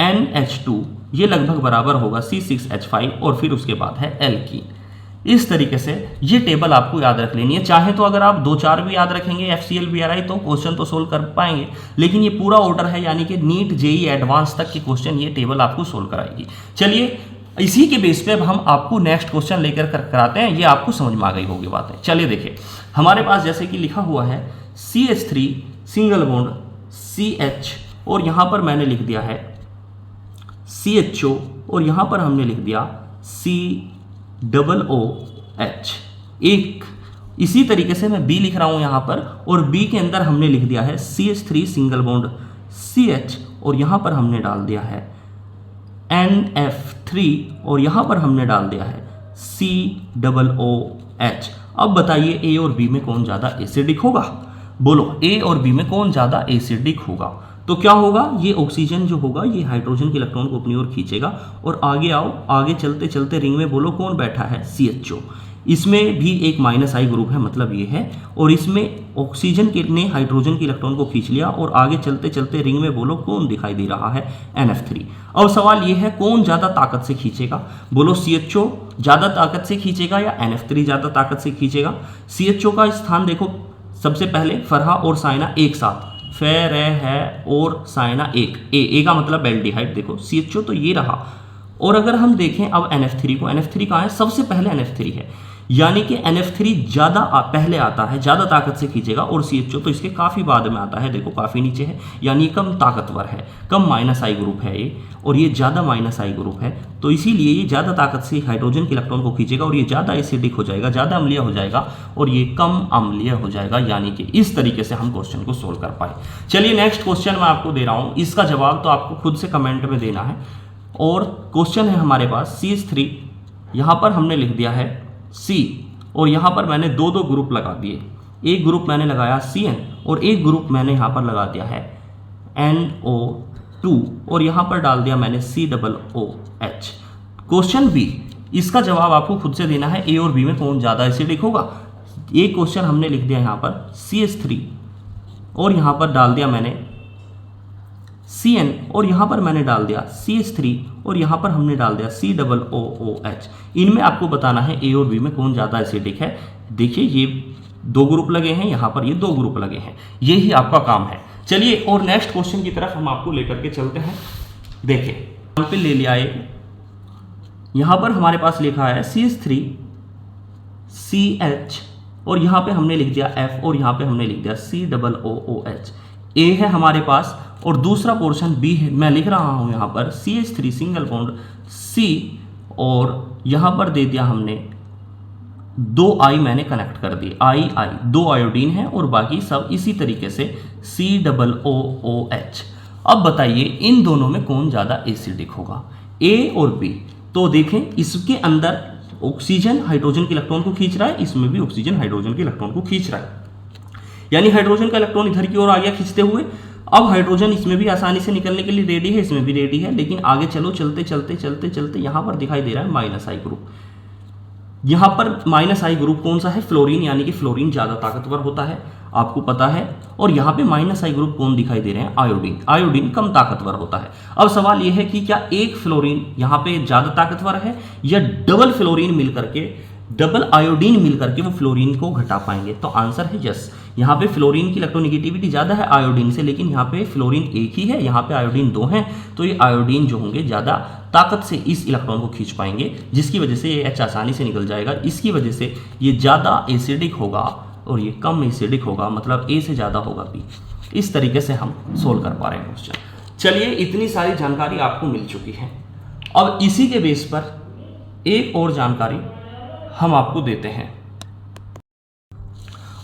NH2, ये लगभग बराबर होगा C6H5, और फिर उसके बाद है एल्कीन। इस तरीके से ये टेबल आपको याद रख लेनी है। चाहे तो अगर आप 2-4 भी याद रखेंगे FClBrI तो क्वेश्चन तो सोल्व कर पाएंगे, लेकिन ये पूरा ऑर्डर है, यानी कि नीट JEE एडवांस तक के क्वेश्चन ये टेबल आपको सोल्व कराएगी। चलिए इसी के बेस पे अब हम आपको नेक्स्ट क्वेश्चन लेकर कराते हैं, ये आपको समझ में आ गई होगी बातें। चलिए देखिए, हमारे पास जैसे कि लिखा हुआ है CH3 सिंगल बॉन्ड CH, और यहां पर मैंने लिख दिया है CHO, और यहां पर हमने लिख दिया COOH। एक इसी तरीके से मैं B लिख रहा हूं यहां पर, और B के अंदर हमने लिख दिया है CH3 सिंगल बॉन्ड CH, और यहां पर हमने डाल दिया है NF3, और यहां पर हमने डाल दिया है COOH। अब बताइए A और B में कौन ज्यादा एसिडिक होगा, बोलो A और B में कौन ज्यादा एसिडिक होगा। तो क्या होगा, ये ऑक्सीजन जो होगा ये हाइड्रोजन के इलेक्ट्रॉन को अपनी ओर खींचेगा, और आगे आओ, आगे चलते चलते रिंग में बोलो कौन बैठा है, CHO। इसमें भी एक -I ग्रुप है, मतलब ये है, और इसमें ऑक्सीजन के ने हाइड्रोजन के इलेक्ट्रॉन को खींच लिया, और आगे चलते चलते रिंग में बोलो कौन दिखाई दे रहा है, NF3। अब सवाल ये है कौन ज़्यादा ताकत से खींचेगा, बोलो CHO ज़्यादा ताकत से खींचेगा या NF3 ज़्यादा ताकत से खींचेगा। CHO का स्थान देखो, सबसे पहले फरहा और साइना एक साथ, फे रे है और साइना एक, ए का मतलब एल्डिहाइड, देखो CHO तो ये रहा। और अगर हम देखें अब NF3 को, NF3 कहाँ है, सबसे पहले NF3 है, यानी कि NF3 ज़्यादा पहले आता है, ज़्यादा ताकत से खींचेगा, और CHO तो इसके काफ़ी बाद में आता है, देखो काफ़ी नीचे है, यानी कम ताकतवर है, कम -I ग्रुप है ये, और ये ज़्यादा -I ग्रुप है, तो इसीलिए ये ज़्यादा ताकत से हाइड्रोजन के इलेक्ट्रॉन को खींचेगा और ये ज़्यादा एसिडिक हो जाएगा, ज़्यादा अम्लीय हो जाएगा, और ये कम अम्लीय हो जाएगा। यानी कि इस तरीके से हम क्वेश्चन को सोल्व कर पाए। चलिए नेक्स्ट क्वेश्चन मैं आपको दे रहा हूँ, इसका जवाब तो आपको खुद से कमेंट में देना है। और क्वेश्चन है हमारे पास CH3, यहाँ पर हमने लिख दिया है C, और यहाँ पर मैंने दो दो ग्रुप लगा दिए, एक ग्रुप मैंने लगाया CN और एक ग्रुप मैंने यहाँ पर लगा दिया है NO2, और यहाँ पर डाल दिया मैंने COOH। क्वेश्चन B, इसका जवाब आपको खुद से देना है, A और B में कौन ज़्यादा एसिडिक होगा। एक क्वेश्चन हमने लिख दिया यहाँ पर CH3 और यहाँ पर डाल दिया मैंने CN, और यहाँ पर मैंने डाल दिया CH3 और यहाँ पर हमने डाल दिया COOH। इनमें आपको बताना है A और B में कौन ज़्यादा एसिडिक है। देखिए ये दो ग्रुप लगे हैं, यहाँ पर ये दो ग्रुप लगे हैं, यही आपका काम है। चलिए और नेक्स्ट क्वेश्चन की तरफ हम आपको लेकर के चलते हैं। देखिए यहाँ पे ले लिया एक, यहाँ पर हमारे पास लिखा है CH3 CH, और यहाँ पे हमने लिख दिया F, और यहाँ पे हमने लिख दिया COOH। A है हमारे पास, और दूसरा पोर्शन B है, मैं लिख रहा हूँ यहाँ पर CH3 सिंगल बॉन्ड C, और यहाँ पर दे दिया हमने 2 I मैंने कनेक्ट कर दी, I 2 आयोडीन है, और बाकी सब इसी तरीके से COOH। अब बताइए इन दोनों में कौन ज़्यादा एसिडिक होगा, A और B। तो देखें इसके अंदर ऑक्सीजन हाइड्रोजन के इलेक्ट्रॉन को खींच रहा है, इसमें भी ऑक्सीजन हाइड्रोजन के इलेक्ट्रॉन को खींच रहा है, यानी हाइड्रोजन का इलेक्ट्रॉन इधर की ओर आ गया खींचते हुए। अब हाइड्रोजन इसमें भी आसानी से निकलने के लिए रेडी है, इसमें भी रेडी है, लेकिन आगे चलो चलते चलते चलते चलते यहाँ पर दिखाई दे रहा है -I ग्रुप। यहाँ पर -I ग्रुप कौन सा है, फ्लोरीन, यानी कि फ्लोरीन ज़्यादा ताकतवर होता है, आपको पता है। और यहाँ पे -I ग्रुप कौन दिखाई दे रहे हैं, आयोडीन। आयोडीन कम ताकतवर होता है। अब सवाल यह है कि क्या एक फ्लोरीन यहाँ पे ज़्यादा ताकतवर है, या डबल फ्लोरीन मिलकर के, डबल आयोडीन मिलकर के वो फ्लोरीन को घटा पाएंगे। तो आंसर है यस। यहाँ पे फ्लोरीन की इलेक्ट्रोनेगेटिविटी ज़्यादा है आयोडीन से, लेकिन यहाँ पे फ्लोरीन एक ही है, यहाँ पे आयोडीन 2 हैं, तो ये आयोडीन जो होंगे ज़्यादा ताकत से इस इलेक्ट्रॉन को खींच पाएंगे, जिसकी वजह से ये H आसानी से निकल जाएगा। इसकी वजह से ये ज़्यादा एसिडिक होगा और ये कम एसिडिक होगा, मतलब A से ज़्यादा होगा B। इस तरीके से हम सोल्व कर पा रहे हैं क्वेश्चन। चलिए इतनी सारी जानकारी आपको मिल चुकी है, अब इसी के बेस पर एक और जानकारी हम आपको देते हैं।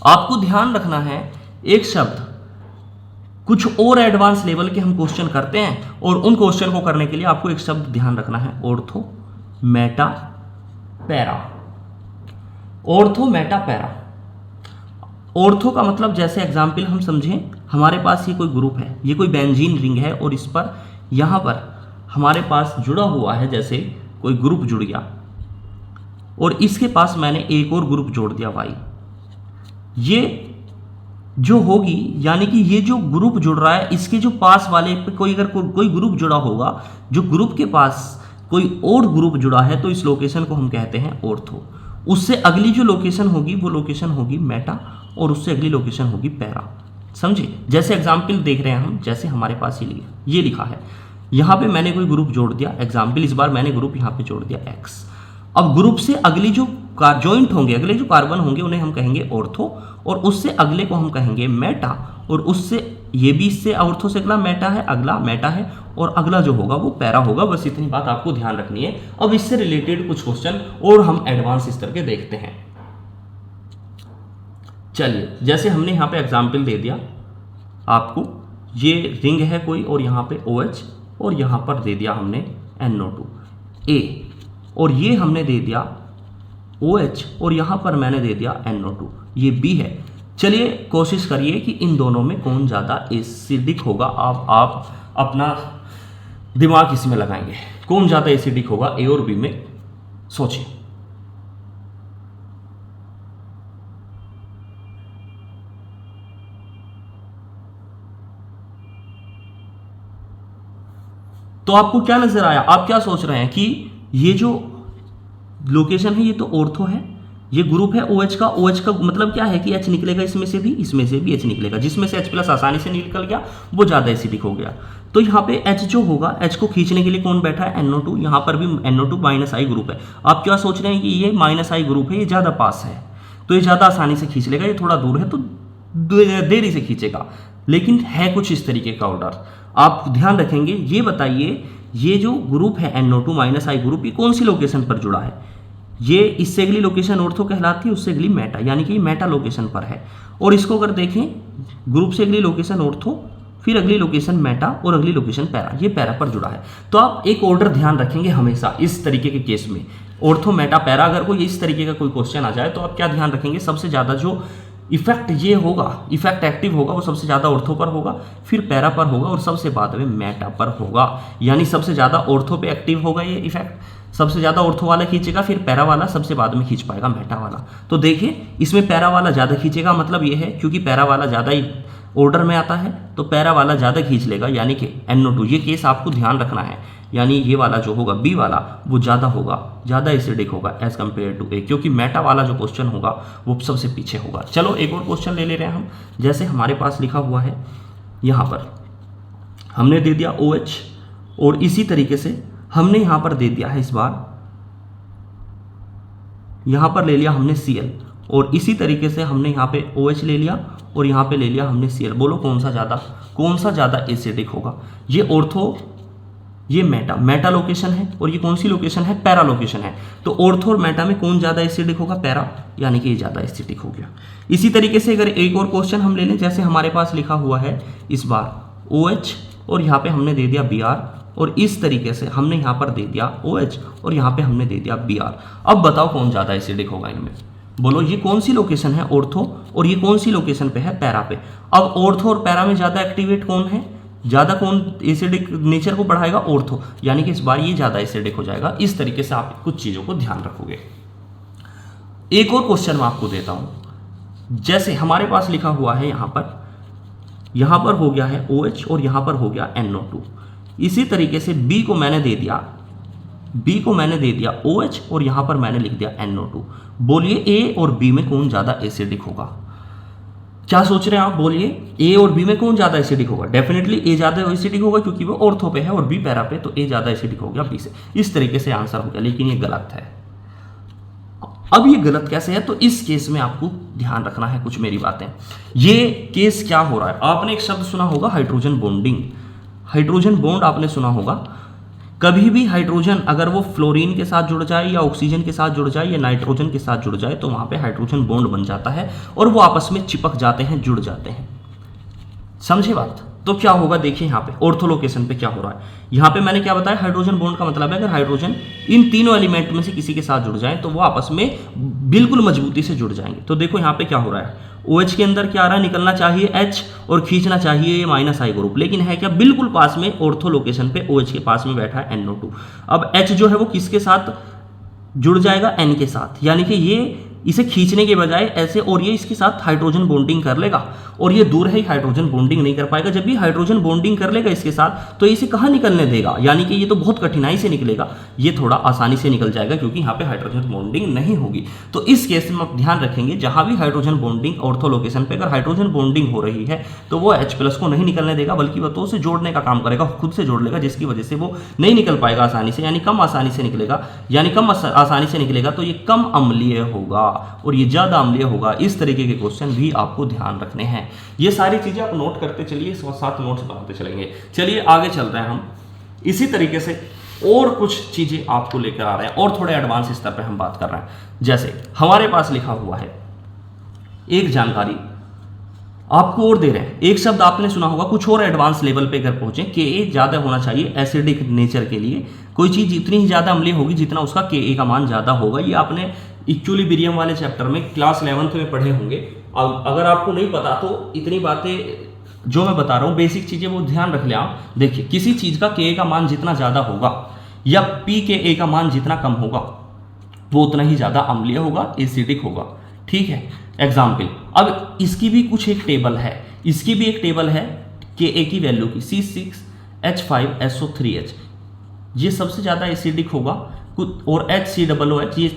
आपको ध्यान रखना है, एक शब्द कुछ और एडवांस लेवल के हम क्वेश्चन करते हैं, और उन क्वेश्चन को करने के लिए आपको एक शब्द ध्यान रखना है, ortho Meta para. Ortho Meta para, ortho का मतलब जैसे एग्जाम्पल हम समझें, हमारे पास ये कोई ग्रुप है, ये कोई बेंजीन रिंग है, और इस पर यहाँ पर हमारे पास जुड़ा हुआ है, जैसे कोई ग्रुप जुड़ गया, और इसके पास मैंने एक और ग्रुप जोड़ दिया Y। ये जो होगी, यानी कि ये जो ग्रुप जुड़ रहा है, इसके जो पास वाले पे कोई अगर कोई ग्रुप जुड़ा होगा, जो ग्रुप के पास कोई और ग्रुप जुड़ा है, तो इस लोकेशन को हम कहते हैं ऑर्थो। उससे अगली जो लोकेशन होगी वो लोकेशन होगी मेटा, और उससे अगली लोकेशन होगी पैरा। समझे? जैसे एग्जाम्पल देख रहे हैं हम, जैसे हमारे पास ये लिखा है, यहाँ पे मैंने कोई ग्रुप जोड़ दिया, एग्जाम्पल इस बार मैंने ग्रुप यहाँ पे जोड़ दिया X। अब ग्रुप से अगली जो जॉइंट होंगे, अगले जो कार्बन होंगे, उन्हें हम कहेंगे ऑर्थो, और उससे अगले को हम कहेंगे मेटा, और उससे ये भी इससे ऑर्थो से अगला मेटा है, अगला मेटा है, और अगला जो होगा वो पैरा होगा। बस इतनी बात आपको ध्यान रखनी है। अब इससे रिलेटेड कुछ क्वेश्चन और हम एडवांस स्तर के देखते हैं। चलिए, जैसे हमने यहाँ पे एग्जाम्पल दे दिया आपको, ये रिंग है कोई, और यहाँ पे OH, और यहाँ पर दे दिया हमने NO2 A, और ये हमने दे दिया OH, और यहाँ पर मैंने दे दिया NO2, ये B है। चलिए कोशिश करिए कि इन दोनों में कौन ज़्यादा एसिडिक होगा। आप अपना दिमाग इसमें लगाएंगे, कौन ज़्यादा एसिडिक होगा A और B में, सोचिए। तो आपको क्या नजर आया? आप क्या सोच रहे हैं कि ये जो लोकेशन है ये तो ऑर्थो है, ये ग्रुप है OH का। OH का मतलब क्या है कि H निकलेगा इसमें से भी H निकलेगा, जिसमें से H+ आसानी से निकल गया वो ज़्यादा एसिडिक हो गया। तो यहाँ पे H जो होगा, H को खींचने के लिए कौन बैठा है, NO2, यहाँ पर भी NO2 माइनस आई ग्रुप है। आप क्या सोच रहे हैं कि ये माइनस आई ग्रुप है, ये ज़्यादा पास है तो ये ज़्यादा आसानी से खींच लेगा, ये थोड़ा दूर है तो देरी से खींचेगा, लेकिन है कुछ इस तरीके का ऑर्डर। आप ध्यान रखेंगे, ये बताइए ये जो ग्रुप है NO2 माइनस आई ग्रुप, ये कौन सी लोकेशन पर जुड़ा है, ये इससे अगली लोकेशन ऑर्थो कहलाती है, उससे अगली मेटा, यानी कि मेटा लोकेशन पर है। और इसको अगर देखें, ग्रुप से अगली लोकेशन ऑर्थो, फिर अगली लोकेशन मेटा और अगली लोकेशन पैरा, ये पैरा पर जुड़ा है। तो आप एक ऑर्डर ध्यान रखेंगे हमेशा इस तरीके के केस में, ऑर्थो मेटा पैरा, अगर कोई इस तरीके का कोई क्वेश्चन आ जाए तो आप क्या ध्यान रखेंगे, सबसे ज़्यादा जो इफेक्ट ये होगा, इफेक्ट एक्टिव होगा, वो सबसे ज़्यादा ऑर्थो पर होगा, फिर पैरा पर होगा और सबसे बाद में मेटा पर होगा। यानी सबसे ज़्यादा ऑर्थो पे एक्टिव होगा ये इफेक्ट, सबसे ज़्यादा ऑर्थो वाला खींचेगा, फिर पैरा वाला सबसे बाद में खींच पाएगा मेटा वाला। तो देखिए इसमें पैरा वाला ज़्यादा खींचेगा, मतलब ये है क्योंकि पैरा वाला ज़्यादा ही ऑर्डर में आता है तो पैरा वाला ज़्यादा खींच लेगा, यानी कि NO2। ये केस आपको ध्यान रखना है, यानी ये वाला जो होगा बी वाला वो ज़्यादा होगा, ज़्यादा एसिडिक होगा एज कम्पेयर टू ए, क्योंकि मेटा वाला जो क्वेश्चन होगा वो सबसे पीछे होगा। चलो एक और क्वेश्चन ले रहे हैं हम, जैसे हमारे पास लिखा हुआ है यहाँ पर हमने दे दिया OH और इसी तरीके से हमने यहाँ पर दे दिया है, इस बार यहाँ पर ले लिया हमने Cl और इसी तरीके से हमने यहाँ पे OH ले लिया और यहाँ पे ले लिया हमने Cl। बोलो कौन सा ज़्यादा एसिडिक होगा, ये ऑर्थो, ये मेटा लोकेशन है और ये कौन सी लोकेशन है, पैरा लोकेशन है। तो ऑर्थो और मेटा में कौन ज़्यादा एसिडिक होगा, पैरा, यानी कि ये ज़्यादा एसिडिक हो गया। इसी तरीके से अगर एक और क्वेश्चन हम ले लें, जैसे हमारे पास लिखा हुआ है इस बार OH और यहाँ पे हमने दे दिया Br और इस तरीके से हमने यहाँ पर दे दिया OH और यहाँ पे हमने दे दिया Br। अब बताओ कौन ज़्यादा एसिडिक होगा इनमें, बोलो ये कौन सी लोकेशन है, ऑर्थो, और ये कौन सी लोकेशन पे है, पैरा पे। अब ऑर्थो और पैरा में ज़्यादा एक्टिवेट कौन है, ज़्यादा कौन एसिडिक नेचर को बढ़ाएगा, ऑर्थो, यानी कि इस बार ये ज़्यादा एसिडिक हो जाएगा। इस तरीके से आप कुछ चीज़ों को ध्यान रखोगे। एक और क्वेश्चन मैं आपको देता हूँ, जैसे हमारे पास लिखा हुआ है यहाँ पर हो गया है OH और यहाँ पर हो गया NO2। इसी तरीके से B को मैंने दे दिया OH और यहाँ पर मैंने लिख दिया NO2। बोलिए A और B में कौन ज़्यादा एसिडिक होगा, क्या सोच रहे हैं आप, बोलिए A और B में कौन ज़्यादा एसिडिक होगा। डेफिनेटली A ज़्यादा एसिडिक होगा क्योंकि वो ऑर्थो पे है और B पैरा पे, तो A ज़्यादा एसिडिक हो गया B से। इस तरीके से आंसर हो गया, लेकिन ये गलत है। अब ये गलत कैसे है, तो इस केस में आपको ध्यान रखना है कुछ मेरी बातें। ये केस क्या हो रहा है, आपने एक शब्द सुना होगा हाइड्रोजन बॉन्डिंग, हाइड्रोजन बॉन्ड आपने सुना होगा। कभी भी हाइड्रोजन अगर वो फ्लोरीन के साथ जुड़ जाए या ऑक्सीजन के साथ जुड़ जाए या नाइट्रोजन के साथ जुड़ जाए तो वहाँ पे हाइड्रोजन बॉन्ड बन जाता है और वो आपस में चिपक जाते हैं, जुड़ जाते हैं। समझे बात। तो क्या होगा, देखिए यहाँ पे ऑर्थो लोकेशन पे क्या हो रहा है। यहाँ पे मैंने क्या बताया, हाइड्रोजन बॉन्ड का मतलब है अगर हाइड्रोजन इन तीनों एलिमेंट में से किसी के साथ जुड़ जाए तो वो आपस में बिल्कुल मजबूती से जुड़ जाएंगे। तो देखो यहाँ पे क्या हो रहा है, OH के अंदर क्या आ रहा है, निकलना चाहिए H और खींचना चाहिए ये माइनस आई ग्रुप, लेकिन है क्या बिल्कुल पास में ऑर्थो लोकेशन पे OH के पास में बैठा है NO2। अब H जो है वो किसके साथ जुड़ जाएगा, N के साथ, यानी कि ये इसे खींचने के बजाय ऐसे और ये इसके साथ हाइड्रोजन बॉन्डिंग कर लेगा और ये दूर है, हाइड्रोजन बॉन्डिंग नहीं कर पाएगा। जब भी हाइड्रोजन बॉन्डिंग कर लेगा इसके साथ तो इसे कहाँ निकलने देगा, यानी कि ये तो बहुत कठिनाई से निकलेगा, ये थोड़ा आसानी से निकल जाएगा क्योंकि यहाँ पे हाइड्रोजन बॉन्डिंग नहीं होगी। तो इस केस में आप ध्यान रखेंगे, जहाँ भी हाइड्रोजन बॉन्डिंग ऑर्थो लोकेशन पे अगर हाइड्रोजन बॉन्डिंग हो रही है तो वो H+ को नहीं निकलने देगा, बल्कि वो तो उसे जोड़ने का काम करेगा, खुद से जोड़ लेगा, जिसकी वजह से वो नहीं निकल पाएगा आसानी से, यानी कम आसानी से निकलेगा, तो ये कम अम्लीय होगा और ये ज़्यादा अम्लीय होगा। इस तरीके के क्वेश्चन भी आपको ध्यान रखने हैं। ये सारी चीज़ें आप नोट करते चलिए, साथ नोट्स बनाते चलेंगे। चलिए आगे चलते हैं हम, इसी तरीके से और कुछ चीज़ें आपको लेकर आ रहे हैं और थोड़े एडवांस स्तर पे हम बात कर रहे हैं। जैसे हमारे पास लिखा हुआ है एक जानकारी आपको और दे रहे हैं, एक शब्द आपने सुना होगा, कुछ और एडवांस लेवल पे अगर पहुंचे, Ka ज़्यादा होना चाहिए एसिडिक नेचर के लिए। कोई चीज़ इतनी ही ज़्यादा अम्लीय होगी जितना उसका Ka का मान ज़्यादा होगा। ये आपने इक्विलिब्रियम वाले चैप्टर में क्लास 11th में पढ़े होंगे। अगर आपको नहीं पता तो इतनी बातें जो मैं बता रहा हूँ, बेसिक चीज़ें वो ध्यान रख लें आप। देखिए किसी चीज़ का Ka का मान जितना ज़्यादा होगा या pKa का मान जितना कम होगा वो उतना ही ज़्यादा अम्लीय होगा, एसिडिक होगा। ठीक है, एग्जाम्पल, अब इसकी भी कुछ एक टेबल है, Ka की वैल्यू की C6H5SO3H, ये सबसे ज़्यादा एसिडिक होगा, और HCOOH ये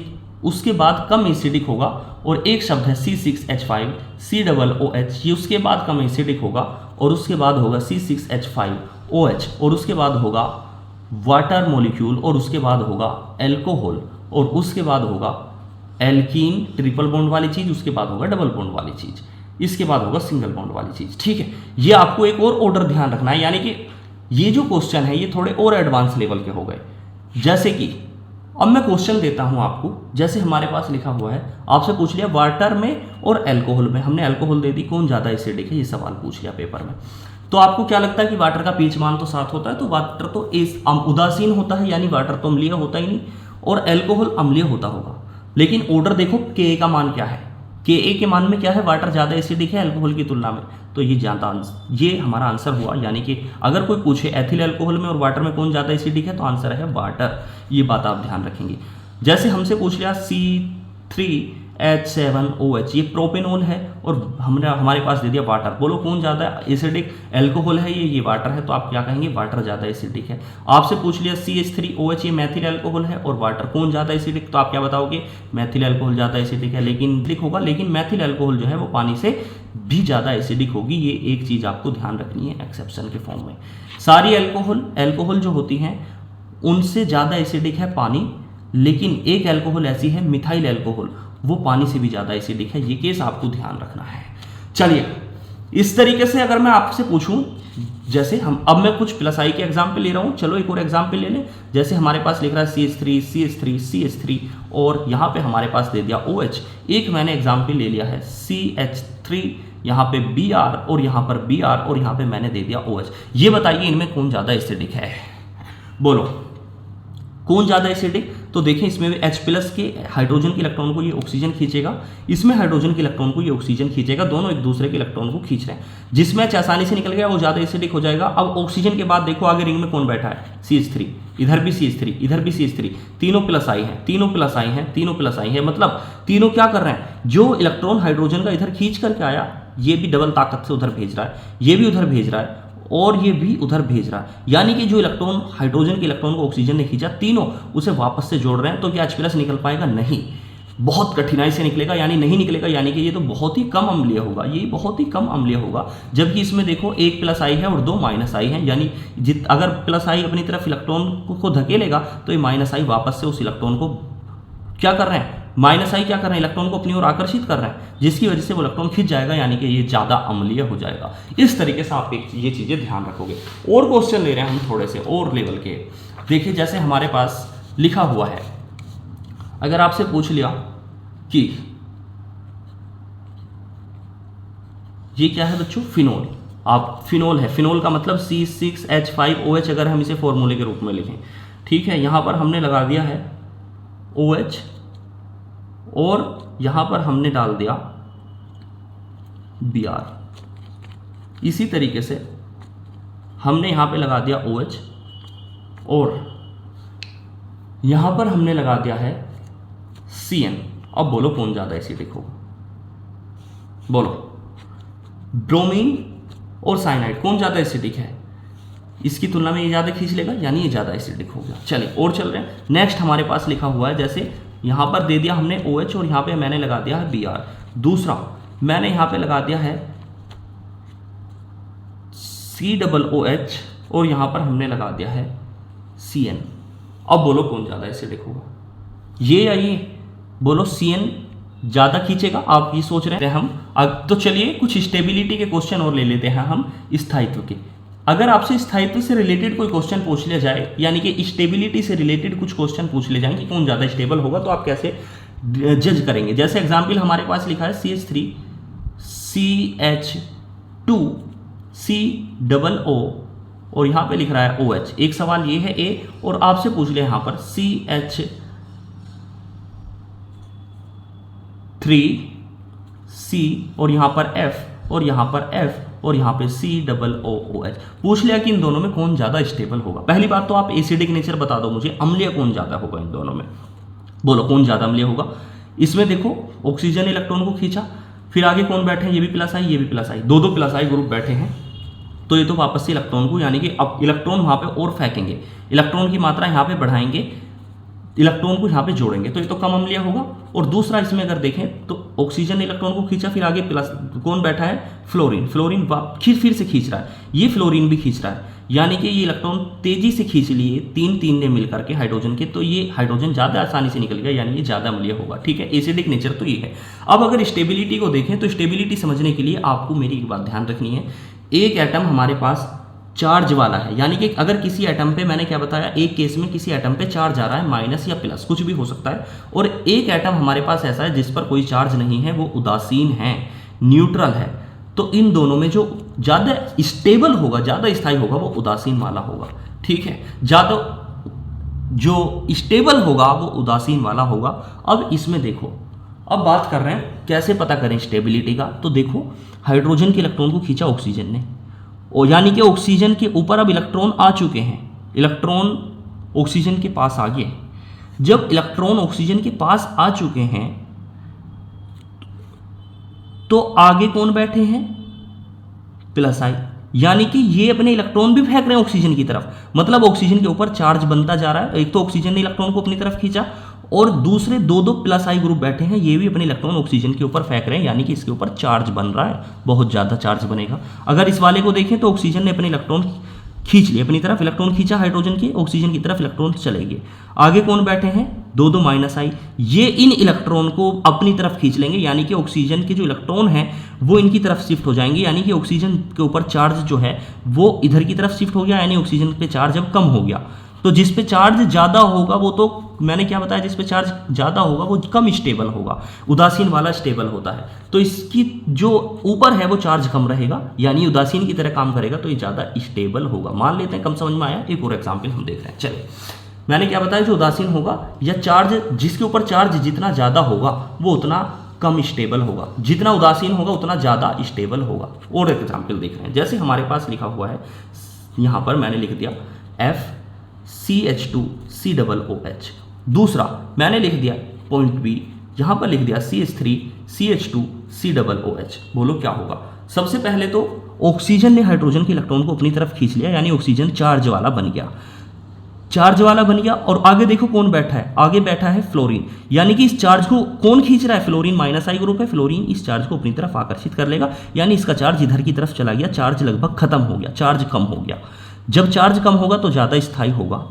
उसके बाद कम एसिडिक होगा, और एक शब्द है C6H5COOH, ये उसके बाद कम एसिडिक होगा, और उसके बाद होगा C6H5OH और उसके बाद होगा वाटर मॉलिक्यूल और उसके बाद होगा एल्कोहल और उसके बाद होगा एल्कीन ट्रिपल बॉन्ड वाली चीज़, उसके बाद होगा डबल बॉन्ड वाली चीज़, इसके बाद होगा सिंगल बॉन्ड वाली चीज़। ठीक है, ये आपको एक और ऑर्डर ध्यान रखना है, यानी कि ये जो क्वेश्चन है ये थोड़े और एडवांस लेवल के हो गए। जैसे कि अब मैं क्वेश्चन देता हूं आपको, जैसे हमारे पास लिखा हुआ है, आपसे पूछ लिया वाटर में और अल्कोहल में, हमने अल्कोहल दे दी, कौन ज़्यादा एसिडिक है, ये सवाल पूछ लिया पेपर में। तो आपको क्या लगता है कि वाटर का पीएच मान तो 7 होता है, तो वाटर तो उदासीन होता है, यानी वाटर तो अम्लीय होता ही नहीं, और अल्कोहल अम्लीय होता होगा। लेकिन ऑर्डर देखो के का मान क्या है, के के मान में क्या है, वाटर ज़्यादा एसिडिक है अल्कोहल की तुलना में, तो ये हमारा आंसर हुआ। यानी कि अगर कोई पूछे एथिल अल्कोहल में और वाटर में कौन ज़्यादा एसिडिक है, तो आंसर है वाटर। ये बात आप ध्यान रखेंगे। जैसे हमसे पूछ लिया C3H7OH, ये प्रोपेनॉल है और हमारे पास दे दिया वाटर, बोलो कौन ज़्यादा एसिडिक, अल्कोहल है ये वाटर है, तो आप क्या कहेंगे, वाटर ज़्यादा एसिडिक है। आपसे पूछ लिया CH3OH, ये मैथिल अल्कोहल है और वाटर कौन ज़्यादा एसिडिक, तो आप क्या बताओगे, मैथिल अल्कोहल ज़्यादा एसिडिक है, लेकिन एसिडिक होगा, लेकिन मैथिल अल्कोहल जो है वो पानी से भी ज़्यादा एसिडिक होगी। ये एक चीज़ आपको ध्यान रखनी है एक्सेप्शन के फॉर्म में। सारी अल्कोहल जो होती हैं उनसे ज़्यादा एसिडिक है पानी, लेकिन एक अल्कोहल ऐसी है मिथाइल अल्कोहल, वो पानी से भी ज़्यादा एसिडिक है। ये केस आपको ध्यान रखना है। चलिए, इस तरीके से अगर मैं आपसे पूछूं, जैसे अब मैं कुछ प्लस आई के एग्जाम्पल ले रहा हूं, चलो एक और एग्जाम्पल ले लें। जैसे हमारे पास लिख रहा है CH3 और यहाँ पे हमारे पास दे दिया OH। एक मैंने एग्जाम्पल ले लिया है CH3, यहाँ पे Br और यहाँ पर Br और यहाँ पे मैंने दे दिया OH। ये बताइए इनमें कौन ज़्यादा एसिडिक है, बोलो कौन ज़्यादा एसिडिक। तो देखें, इसमें भी H+ के हाइड्रोजन के इलेक्ट्रॉन को ये ऑक्सीजन खींचेगा, इसमें हाइड्रोजन के इलेक्ट्रॉन को ये ऑक्सीजन खींचेगा, दोनों एक दूसरे के इलेक्ट्रॉन को खींच रहे हैं। जिसमें H आसानी से निकल गया वो ज़्यादा एसिडिक हो जाएगा। अब ऑक्सीजन के बाद देखो आगे रिंग में कौन बैठा है, CH3, इधर भी CH3, इधर भी CH3, तीनों प्लस आई हैं, मतलब तीनों क्या कर रहे हैं, जो इलेक्ट्रॉन हाइड्रोजन का इधर खींच करके आया, ये भी डबल ताकत से उधर भेज रहा है, ये भी उधर भेज रहा है और ये भी उधर भेज रहा है। यानी कि जो इलेक्ट्रॉन हाइड्रोजन के इलेक्ट्रॉन को ऑक्सीजन ने खींचा, तीनों उसे वापस से जोड़ रहे हैं। तो क्या H+ निकल पाएगा, नहीं, बहुत कठिनाई से निकलेगा, यानी नहीं निकलेगा, यानी कि ये तो बहुत ही कम अम्लीय होगा, ये बहुत ही कम अम्लीय होगा। जबकि इसमें देखो एक प्लस आई है और 2 माइनस आई है, यानी अगर प्लस आई अपनी तरफ इलेक्ट्रॉन को धकेलेगा तो ये माइनस आई वापस से उस इलेक्ट्रॉन को क्या कर रहे हैं, माइनस आई क्या कर रहे हैं, इलेक्ट्रॉन को अपनी ओर आकर्षित कर रहे हैं, जिसकी वजह से वो इलेक्ट्रॉन खिंच जाएगा, यानी कि ये ज़्यादा अम्लीय हो जाएगा। इस तरीके से आप ये चीज़ें ध्यान रखोगे। और क्वेश्चन ले रहे हैं हम थोड़े से और लेवल के। देखिए, जैसे हमारे पास लिखा हुआ है, अगर आपसे पूछ लिया कि ये क्या है बच्चों, फिनोल। आप फिनोल है, फिनोल का मतलब C6H5OH, अगर हम इसे फॉर्मूले के रूप में लिखें, ठीक है। यहाँ पर हमने लगा दिया है OH और यहाँ पर हमने डाल दिया Br। इसी तरीके से हमने यहाँ पे लगा दिया OH और यहाँ पर हमने लगा दिया है Cn। अब बोलो कौन ज़्यादा एसिडिक होगा, बोलो ब्रोमीन और साइनाइड कौन ज़्यादा एसिडिक है, इसकी तुलना में ये ज़्यादा खींच लेगा, यानी ये ज़्यादा एसिडिक हो गया। चलिए और चल रहे हैं। नेक्स्ट हमारे पास लिखा हुआ है, जैसे यहाँ पर दे दिया हमने OH और यहाँ पे मैंने लगा दिया है Br। दूसरा मैंने यहाँ पे लगा दिया है COOH और यहाँ पर हमने लगा दिया है Cn। अब बोलो कौन ज़्यादा एसिडिक होगा, ये या ये, बोलो Cn ज़्यादा खींचेगा, आप ये सोच रहे हैं हम। अब तो चलिए कुछ स्टेबिलिटी के क्वेश्चन और ले लेते हैं हम, स्थायित्व के। अगर आपसे स्थायित्व से रिलेटेड कोई क्वेश्चन पूछ लिया जाए, यानी कि स्टेबिलिटी से रिलेटेड कुछ क्वेश्चन पूछ ले जाएं कि कौन ज़्यादा स्टेबल होगा, तो आप कैसे जज करेंगे। जैसे एग्जाम्पल हमारे पास लिखा है CH3CH2COO और यहाँ पे लिख रहा है OH। एक सवाल ये है A, और आपसे पूछ लिया यहाँ पर CH3C और यहाँ पर F और यहाँ पर F और यहाँ पे COOH। पूछ लिया कि इन दोनों में कौन ज़्यादा स्टेबल होगा। पहली बात तो आप एसिडिक नेचर बता दो मुझे, अम्लीय कौन ज़्यादा होगा इन दोनों में, बोलो कौन ज़्यादा अम्लीय होगा। इसमें देखो ऑक्सीजन इलेक्ट्रॉन को खींचा, फिर आगे कौन बैठे हैं, ये भी प्लस आई, ये भी प्लस आई, दो प्लस आई ग्रुप बैठे हैं, तो ये तो वापस से इलेक्ट्रॉन को, यानी कि अब इलेक्ट्रॉन वहाँ पे और फेंकेंगे, इलेक्ट्रॉन की मात्रा यहाँ पे बढ़ाएंगे, इलेक्ट्रॉन को यहाँ पे जोड़ेंगे, तो ये तो कम अम्लीय होगा। और दूसरा इसमें अगर देखें तो ऑक्सीजन इलेक्ट्रॉन को खींचा, फिर आगे प्लस कौन बैठा है, फ्लोरीन, फ्लोरीन फिर से खींच रहा है, ये फ्लोरीन भी खींच रहा है, यानी कि ये इलेक्ट्रॉन तेजी से खींच लिए 3 ने मिलकर के हाइड्रोजन के, तो ये हाइड्रोजन ज़्यादा आसानी से निकल गया, यानी ये ज़्यादा अम्लीय होगा। ठीक है, एसिडिक नेचर तो ये है। अब अगर स्टेबिलिटी को देखें तो स्टेबिलिटी समझने के लिए आपको मेरी एक बात ध्यान रखनी है, एक एटम हमारे पास चार्ज वाला है, यानी कि अगर किसी एटम पे, मैंने क्या बताया, एक केस में किसी एटम पे चार्ज आ रहा है, माइनस या प्लस कुछ भी हो सकता है, और एक एटम हमारे पास ऐसा है जिस पर कोई चार्ज नहीं है, वो उदासीन है, न्यूट्रल है, तो इन दोनों में जो ज़्यादा स्टेबल होगा, ज़्यादा स्थायी होगा, वो उदासीन वाला होगा। ठीक है, ज़्यादा जो स्टेबल होगा वो उदासीन वाला होगा। अब इसमें देखो, अब बात कर रहे हैं कैसे पता करें स्टेबिलिटी का, तो देखो हाइड्रोजन के इलेक्ट्रॉन को खींचा ऑक्सीजन ने, और यानी कि ऑक्सीजन के ऊपर अब इलेक्ट्रॉन आ चुके हैं, इलेक्ट्रॉन ऑक्सीजन के पास आ गए। जब इलेक्ट्रॉन ऑक्सीजन के पास आ चुके हैं तो आगे कौन बैठे हैं, प्लस आई, यानी कि ये अपने इलेक्ट्रॉन भी फेंक रहे हैं ऑक्सीजन की तरफ, मतलब ऑक्सीजन के ऊपर चार्ज बनता जा रहा है। एक तो ऑक्सीजन ने इलेक्ट्रॉन को अपनी तरफ खींचा, और दूसरे दो प्लस आई ग्रुप बैठे हैं, ये भी अपने इलेक्ट्रॉन ऑक्सीजन के ऊपर फेंक रहे हैं, यानी कि इसके ऊपर चार्ज बन रहा है, बहुत ज़्यादा चार्ज बनेगा। अगर इस वाले को देखें तो ऑक्सीजन ने अपने इलेक्ट्रॉन खींच लिए अपनी तरफ, इलेक्ट्रॉन खींचा हाइड्रोजन की, ऑक्सीजन की तरफ इलेक्ट्रॉन चले गए। आगे कौन बैठे हैं, दो माइनस आई, ये इन इलेक्ट्रॉन को अपनी तरफ खींच लेंगे, यानी कि ऑक्सीजन के जो इलेक्ट्रॉन है वो इनकी तरफ शिफ्ट हो जाएंगे, यानी कि ऑक्सीजन के ऊपर चार्ज जो है वो इधर की तरफ शिफ्ट हो गया, यानी ऑक्सीजन पे चार्ज अब कम हो गया। तो जिस पे चार्ज ज़्यादा होगा वो, तो मैंने क्या बताया, जिस पे चार्ज ज़्यादा होगा वो कम स्टेबल होगा, उदासीन वाला स्टेबल होता है। तो इसकी जो ऊपर है वो चार्ज कम रहेगा, यानी उदासीन की तरह काम करेगा, तो ये ज़्यादा स्टेबल होगा। मान लेते हैं, कम समझ में आया। एक और एग्जाम्पल हम देख रहे हैं। चलिए, मैंने क्या बताया, जो उदासीन होगा या चार्ज, जिसके ऊपर चार्ज जितना ज़्यादा होगा वो उतना कम स्टेबल होगा, जितना उदासीन होगा उतना ज़्यादा स्टेबल होगा। और एक एग्जाम्पल देख रहे हैं, जैसे हमारे पास लिखा हुआ है, यहाँ पर मैंने लिख दिया FCH2COOH। दूसरा मैंने लिख दिया पॉइंट बी, यहाँ पर लिख दिया CH3CH2COOH। बोलो क्या होगा। सबसे पहले तो ऑक्सीजन ने हाइड्रोजन के इलेक्ट्रॉन को अपनी तरफ खींच लिया, यानी ऑक्सीजन चार्ज वाला बन गया, चार्ज वाला बन गया। और आगे देखो कौन बैठा है, आगे बैठा है फ्लोरीन, यानी कि इस चार्ज को कौन खींच रहा है, फ्लोरीन, माइनस आई ग्रुप है, फ्लोरीन इस चार्ज को अपनी तरफ आकर्षित कर लेगा, यानी इसका चार्ज इधर की तरफ चला गया, चार्ज लगभग खत्म हो गया, चार्ज कम हो गया। जब चार्ज कम होगा तो ज़्यादा स्थायी होगा।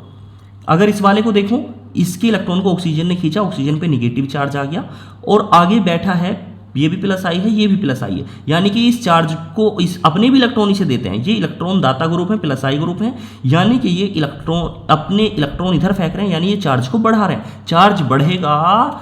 अगर इस वाले को देखो, इसके इलेक्ट्रॉन को ऑक्सीजन ने खींचा, ऑक्सीजन पे निगेटिव चार्ज आ गया, और आगे बैठा है, ये भी प्लस आई है, ये भी प्लस आई है, यानी कि इस चार्ज को इस अपने भी इलेक्ट्रॉन इसे देते हैं, ये इलेक्ट्रॉन दाता ग्रुप है, प्लस आई ग्रुप है, यानी कि ये इलेक्ट्रॉन अपने इलेक्ट्रॉन इधर फेंक रहे हैं, यानी ये चार्ज को बढ़ा रहे हैं। चार्ज बढ़ेगा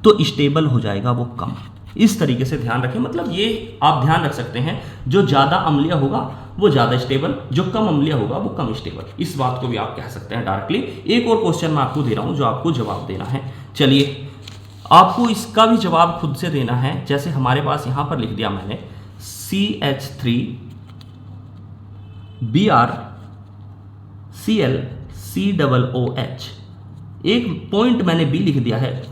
तो स्टेबल हो जाएगा वो कम। इस तरीके से ध्यान रखें, मतलब ये आप ध्यान रख सकते हैं, जो ज़्यादा अम्लीय होगा वो ज़्यादा स्टेबल, जो कम अम्लीय होगा वो कम स्टेबल। इस बात को भी आप कह सकते हैं डायरेक्टली। एक और क्वेश्चन मैं आपको दे रहा हूँ जो आपको जवाब देना है। चलिए, आपको इसका भी जवाब खुद से देना है। जैसे हमारे पास यहाँ पर लिख दिया मैंने CH3BrClCOOH। एक पॉइंट मैंने बी लिख दिया है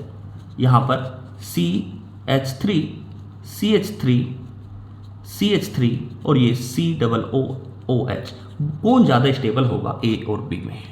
यहाँ पर, CH3 और ये COOH। कौन ज़्यादा स्टेबल होगा, ए और बी में।